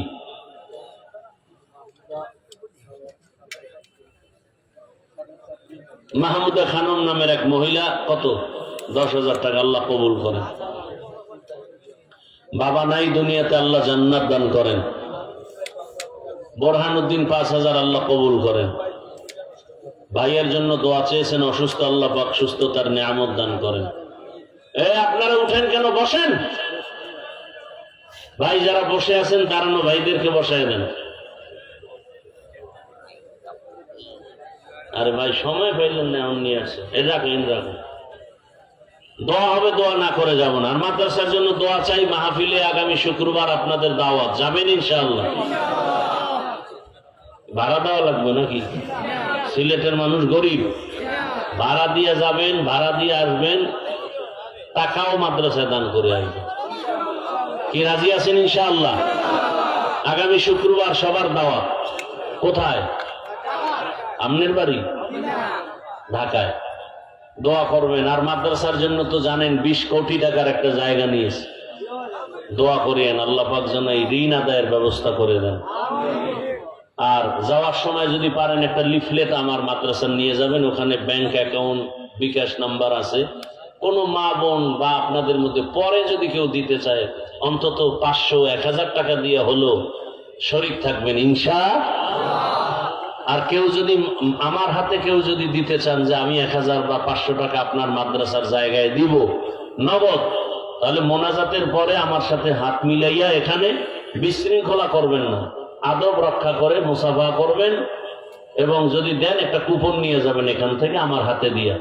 মাহমুদা খানম নামের এক মহিলা, কত 10,000 টাকা, আল্লাহ কবুল করেন। বাবা নাই দুনিয়াতে, আল্লাহ জান্নাত দান করেন। বোরহানুদ্দিন 5,000, আল্লাহ কবুল করেন। ভাইয়ের জন্য দোয়া চেয়েছেন, অসুস্থ, আল্লাহ পাক সুস্থতার নিয়ামত দান করেন। আপনারা উঠেন কেন? বসেন ভাই, যারা বসে আছেন দাঁড়ানো ভাইদেরকে বসায় দেন। আরে ভাই, সময় পাইলেন না, এমন নিয়ে আসে। এ রাখো, দোয়া হবে, দোয়া না করে যাব না। আর মাদ্রাসার জন্য দোয়া চাই। মাহফিলে আগামী শুক্রবার আপনাদের দাওয়াত, যাবেন ইনশাআল্লাহ? ভাড়া দেওয়া লাগবে নাকি? সিলেটের মানুষ গরিব, ভাড়া দিয়ে যাবেন, ভাড়া দিয়ে আসবেন, টাকাও মাদ্রাসায় দান করে আসবেন। কি রাজি আছেন ইনশাআল্লাহ? আগামী শুক্রবার সবার দাওয়াত। কোথায়? আপনার বাড়ি ঢাকায়। দোয়া করবেন। আর মাদ্রাসার জন্য তো জানেন 20 কোটি টাকার একটা জায়গা নিয়েছে। দোয়া করিয়েন আল্লাহ পাক যেন এই ঋণ আদায়ের ব্যবস্থা করে দেন। আর যাওয়ার সময় যদি পারেন একটা লিফলেট আমার মাদ্রাসার নিয়ে যাবেন। ওখানে ব্যাংক অ্যাকাউন্ট, বিকাশ নাম্বার আছে। কোনো মা বোন বা আপনাদের মধ্যে পরে যদি কেউ দিতে চায় অন্তত 500-1000 টাকা দিয়ে হলো শরীক থাকবেন ইনশাআল্লাহ। আর কেউ যদি আমার হাতে কেউ যদি দিতে চান যে আমি 1000 বা 500 টাকা আপনার মাদ্রাসার জায়গায় দিব নগদ, তাহলে মোনাজাতের পরে আমার সাথে হাত মিলাইয়া এখানে বিশৃঙ্খলা করবেন না, আদব রক্ষা করে মুসাফা করবেন। এবং যদি দেন একটা কুপন নিয়ে যাবেন এখান থেকে আমার হাতে দিয়া,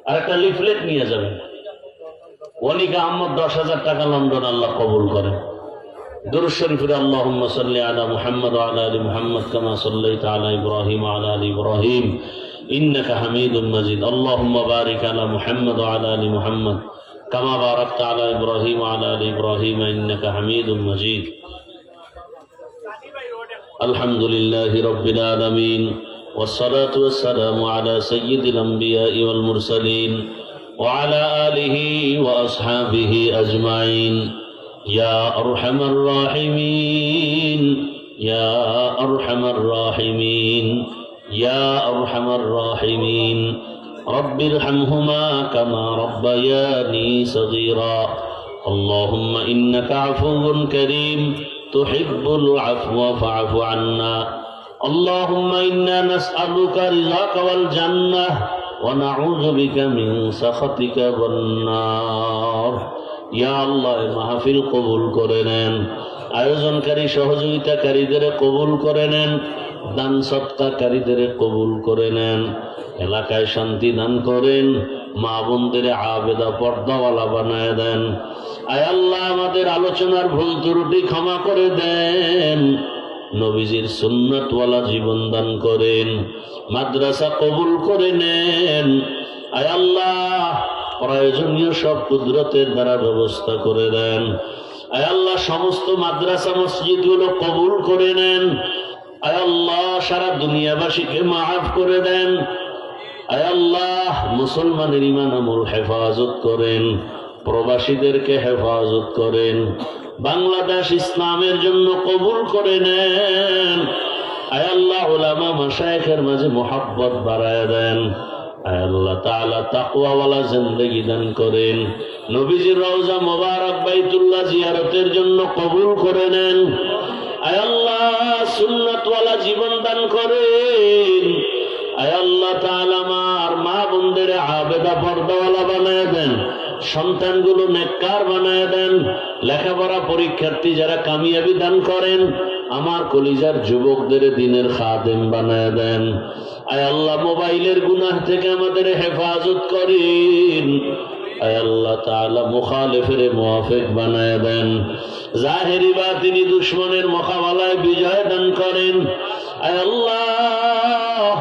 আর একটা লিফলেট নিয়ে যাবেন। ওয়ালিকা আহমদ 10,000 টাকা লন্ডন, আল্লাহ কবুল করেন। দুরূদ শরীফের আল্লাহুম্মা সাল্লি আলা মুহাম্মদ ওয়া আলা আলি মুহাম্মদ কামা সাল্লাইতা আলা ইব্রাহিম ওয়া আলা আলি ইব্রাহিম ইন্নাকা হামিদুম মাজিদ। আল্লাহুম্মা বারিক আলা মুহাম্মদ ওয়া আলা আলি মুহাম্মদ কামা বারাকতা আলা ইব্রাহিম ওয়া আলা আলি ইব্রাহিম ইন্নাকা হামিদুম মাজিদ। আলহামদুলিল্লাহি রাব্বিল আলামিন والصلاة والسلام على سيد الأنبياء والمرسلين وعلى آله وأصحابه أجمعين يا أرحم الراحمين يا أرحم الراحمين يا أرحم الراحمين رب ارحمهما كما ربياني صغيرا اللهم إنك عفو كريم تحب العفو فاعف عنا اللهم إنا نسألك رضاك والجنة ونعوذ بك من سخطك والنار يا الله মাহফিল কবুল করে নেন, আয়োজনকারী সহযোগিতাকারীদের কবুল করে নেন, দান সৎকারীদের কবুল করে নেন, এলাকায় শান্তি দান করেন, মা বোনদের আবেদা পর্দাওয়ালা বানায় দেন। আয় আল্লাহ আমাদের আলোচনার ভুল ত্রুটি ক্ষমা করে দেন, নবীজির সুন্নাতওয়ালা জীবন দান করেন, মাদ্রাসা কবুল করে নেন। আয় আল্লাহ প্রয়োজনীয় সব কুদরতের দ্বারা ব্যবস্থা করে দেন। আয় আল্লাহ সমস্ত মাদ্রাসা মসজিদগুলো কবুল করে নেন। আয় আল্লাহ সারা দুনিয়াবাসীকে মাফ করে দেন। আয় আল্লাহ মুসলমানের ঈমান আমল হেফাজত করেন, প্রবাসীদেরকে হেফাজত করেন, বাংলাদেশ ইসলামের জন্য কবুল করে নেন। আয় আল্লাহ উলামা মাশায়েখের মাঝে মুহাব্বত বাড়ায় দেন। আয় আল্লাহ তাআলা তাকওয়াওয়ালা জিন্দেগি দান করেন, নবীজির রওজা মোবারক বাইতুল্লাহ জিয়ারতের জন্য কবুল করে নেন। আয় আল্লাহ সুন্নাতওয়ালা জীবন দান করেন। আয় আল্লাহ তাআলা আমার মা বোনদের আবেদা পর্দাওয়ালা বানায় দেন, সন্তানগুলো নেককার বানায় দেন, লেখাপড়া পরীক্ষার্থী যারা কামিয়াবি দান করেন, আমার কলিজার যুবকদের দ্বীনের খাদেম বানায় দেন। আয় আল্লাহ মোবাইলের গুনাহ থেকে আমাদের হেফাজত করেন। আয় আল্লাহ তাআলা মুখালিফের মুওয়াফিক বানায় দেন, জাহেরি বাতিনি দুশমনের মোকাবেলায় বিজয় দান করেন। আয় আল্লাহ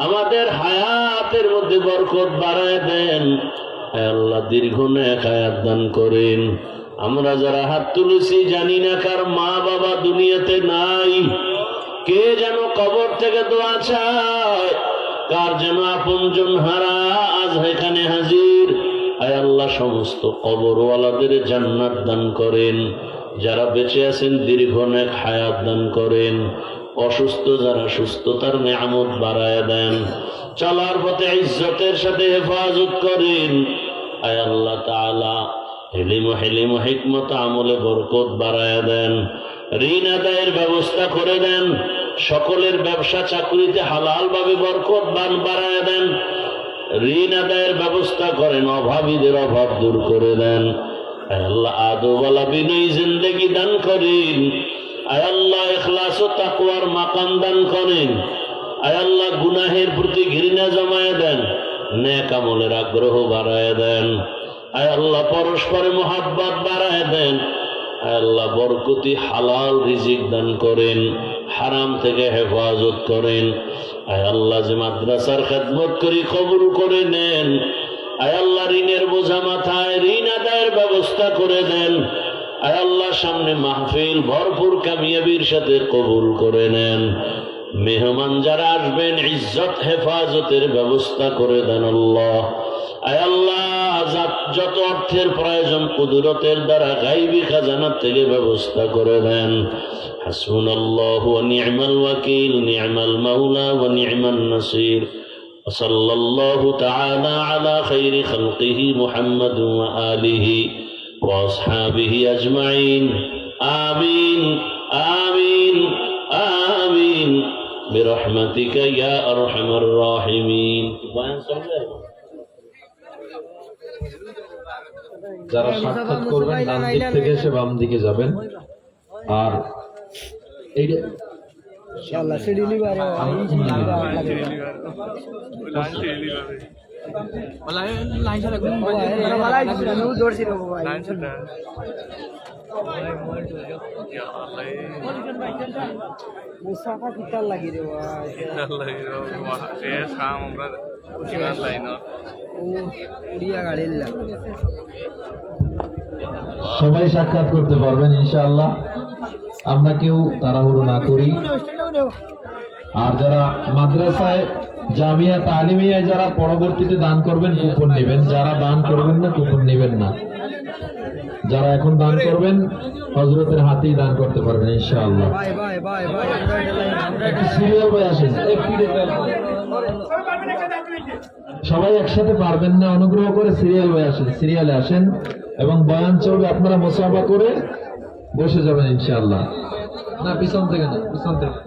আমাদের হায়াতের মধ্যে বরকত বাড়ায় দেন। আয় আল্লাহ দীর্ঘ নেক হায়াত দান করেন। আমরা যারা হাত তুলেছি জানি না কার মা বাবা দুনিয়াতে নাই, কে যেন কবর থেকে দোয়া চায়, কার যেন আপনজন হারা আজ এখানে হাজির। আয় আল্লাহ সমস্ত কবরওয়ালাদের জান্নাত দান করেন, যারা বেঁচে আছেন দীর্ঘ নেক হায়াত দান করেন, অসুস্থ যারা সুস্থতার নিয়ামত বাড়ায় দেন, চলার পথে ইজ্জতের সাথে হেফাজত করেন। আয় আল্লাহ তাআলা ইলম হিকমত আমলে বরকত বাড়ায় দেন, ঋণ আদায়ের ব্যবস্থা করে দেন, সকলের ব্যবসা চাকরিতে হালাল ভাবে বরকত বাড়ায় দেন, ঋণ আদায়ের ব্যবস্থা করেন, অভাবীদের অভাব দূর করে দেন। আয় আল্লাহ আদবওয়ালা বিনয়ী জিন্দেগি দান করেন। আয় আল্লাহ ইখলাস ও তাকওয়ার মাকাম দান করেন। আয় আল্লাহ গুনাহের প্রতি ঘৃণা জমায়ে দেন, নেক আমলের আগ্রহ বাড়ায় দেন। আয় আল্লাহ পরস্পরে মোহাব্বত বাড়ায় দেন। আয় আল্লাহ বরকতি হালাল রিজিক দান করেন, হারাম থেকে হেফাজত করেন। আয় আল্লাহ যে মাদ্রাসার খেদমত করি কবুল করে নেন। আয় আল্লাহ ঋণের বোঝা মাথায়, ঋণ আদায়ের ব্যবস্থা করে দেন। আয় আল্লাহ সামনে মাহফিল ভরপুর কামিয়াবির সাথে কবুল করে নেন। মেহমান যারা আসবেন ইজ্জত হেফাজতের ব্যবস্থা করে দেন আল্লাহ। আয় আল্লাহ যত অর্থের প্রয়োজন কুদরতের দ্বারা গাইবি খাজানা থেকে ব্যবস্থা করে দেন। হাসবুনাল্লাহু ওয়া নি'মাল ওয়াকিল, নি'মাল মাওলা ওয়া নি'মান নাসির। সাল্লাল্লাহু তাআলা আলা খাইরি খালকিহি মুহাম্মাদ ওয়া আলিহি ওয়া আসহাবিহি আজমাইন। আমিন আমিন আমিন বিরহমাতিকা ইয়া আরহামার রাহিমিন। যারা সাক্ষাৎ করবেন ডান দিক থেকে এসে বাম দিকে যাবেন। আর এই ইনশাআল্লাহ সিডি লিভার মুসাফা কিতাল লাগি রে ভাই উড়িয়া গাড়ি সবাই সাক্ষাৎ করতে পারবেন ইনশাআল্লাহ। আমরা কেউ তাড়াহুড়ো না করি। আর যারা মাদ্রাসায় জামিয়া তালিমিয়ায় যারা পরবর্তীতে দান করবেন কুপন নেবেন, যারা দান করবেন না কুপন নেবেন না। যারা এখন দান করবেন হযরতের হাতেই দান করতে পারবেন ইনশাআল্লাহ। ভাই ভাই ভাই ভাই একটু সিরিয়াল বই আসেন, সবাই একসাথে পারবেন না, অনুগ্রহ করে সিরিয়াল বই আসেন, সিরিয়ালে আসেন এবং বয়ান চলবে, আপনারা মুসাফা করে বসে যাবেন ইনশাআল্লাহ। না পিছন থেকে না, পিছন থেকে।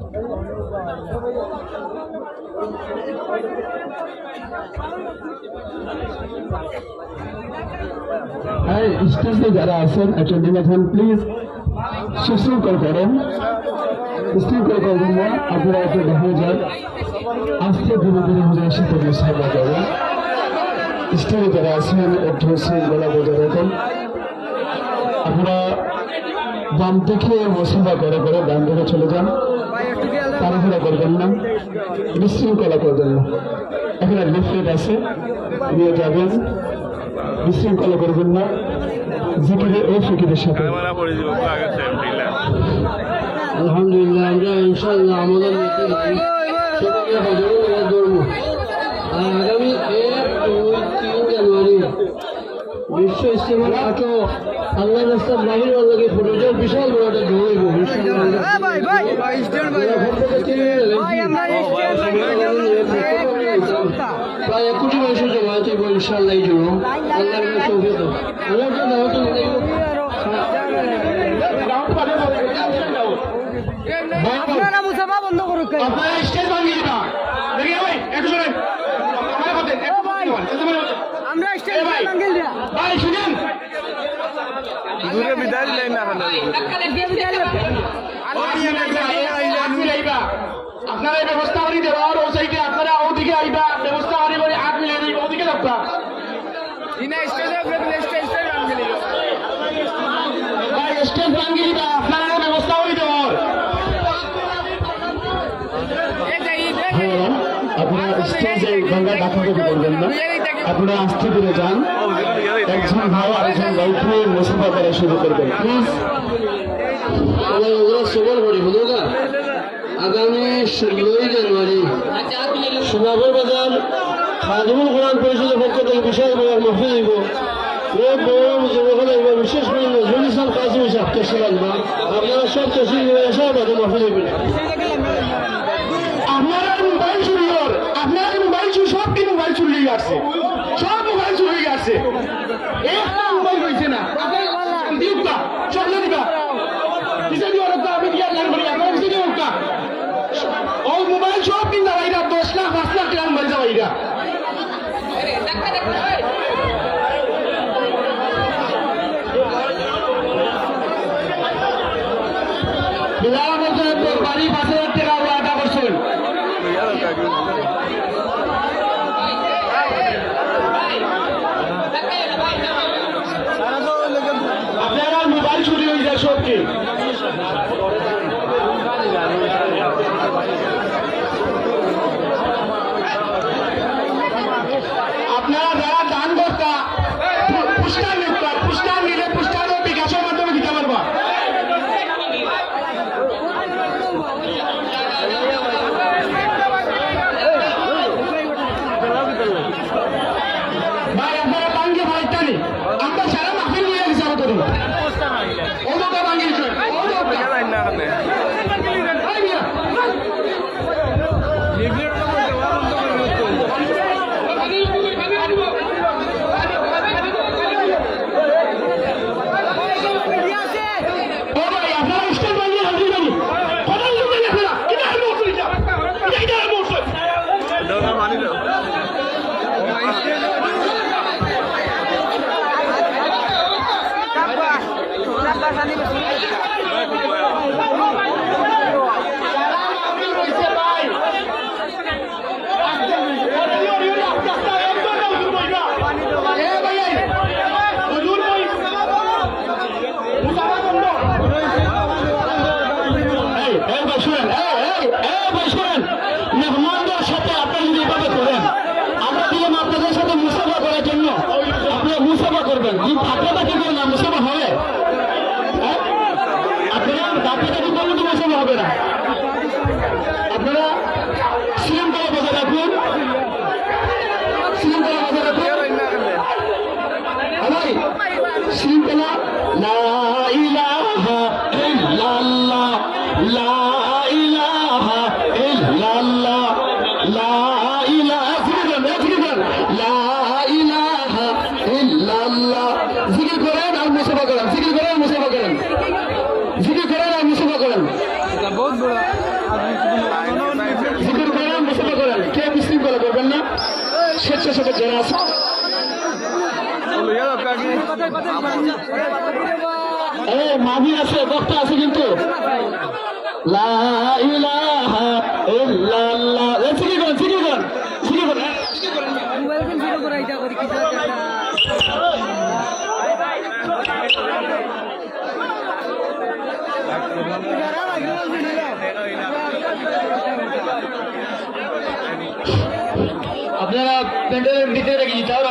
হ্যাঁ, স্টেজে যারা আছেন একটা নিবেদন, প্লিজ সুশৃঙ্খল করেন, শৃঙ্খল করবেন না, আপনারা একটু দেখে যান, আস্তে ধীরে ধীরে হুজুরের সাথে মুসাফা করেন। স্টেজে যারা আছেন একটু শৃঙ্খলা বজায় রাখেন। আপনারা বাম থেকে মুসাফা করে করে ডান দিকে চলে যান, তাড়াহুড়া করবেন না, বিশৃঙ্খলা করবেন না। এখানে লিফলেট আছে, নিয়ে যাবেন, বিশৃঙ্খলা করবেন না, জিকিরে ও ফিকিরের সাথে। আলহামদুলিল্লাহ, আমরা ইনশাআল্লাহ আমাদের সবাইকে হজরত ধরবো। আর আগামী 1, 2, 3 জানুয়ারি বিশ্ব ইস্তেমার আটো আল্লাহ রাস্তার বাহির আল্লাহকে ফুটেছে বিশাল বড় একটা ঢোল প্রায় 1 কোটি মানুষের জমায়েত হইব ইনশাআল্লাহ। এই জন্য আল্লাহর কাছে তৌফিক দাও, আল্লাহর কাছে দাওয়াত আপনারা মুসাফা বন্ধ করুক। আপনারা স্টেজ ভাঙিয়ে দিবা, দেখি ভাই একটু শুনেন, আমরা স্টেজ ভাঙিয়ে দিয়া ভাই শুনেন, দূরে বিদায় দিলেন না আপনারা এই ব্যবস্থা করি দেওয়ার ও সাইডে আপনারা ওদিকে আইবা, ব্যবস্থা করি বলে 8 মিনিট ওদিকে যাবা ভাই স্টেজ ভাঙিয়ে দিবা, আপনারা ব্যবস্থা করি দেওয়ার। আপনারা স্টেজে গঙ্গা ডাকাডাকি করবেন না, আপনারা আস্তে ধীরে যান, একজন ভাই আরেকজন ভাইকে মুসাফা করা শুরু করবেন প্লিজ। সবার বড়ি বলুকা আগামী 16 জানুয়ারি সুনাবর বাজার খাদিমুল কোরআন পরিষদের পক্ষ থেকে বিশাল বয়ান মাহফিল হইব। বিশেষ করে নজরুল ইসলাম কাজী সাহেব তফসিল আনবা, আপনারা সব তফসিল বাদে মাহফিল হইবেন। আপনারা মোবাইল চুরি কর, আপনারা মোবাইল চুরি, সব কি মোবাইল চুরি হয়ে আসছে, সব মোবাইল চুরি হয়ে আসছে, একটা মোবাইল হয়েছে না, দিবা চলে দিবা কিসে দিও রক্ত আমি দিয়া লাইন করি, আপনারা কিসে দিও রক্ত ও মোবাইল সব কিনা বাইরা 10 লাখ 5 লাখ টাকা মারি যাওয়া বাইরা। বিলাল বলছেন বাড়ি 5,000 টাকা ওয়াদা করছেন। যারা আছে মাহফিল আছে, বক্তা আছে কিন্তু লা ইলাহা ইল্লাল্লাহ। সিকি করেন, সিকি করেন, সিকি করেন। মোবাইল ফোন শুরু করে এটা করি কিছু আপনারা প্যান্ডেলের ভিতরে রেখে দিতে হবে।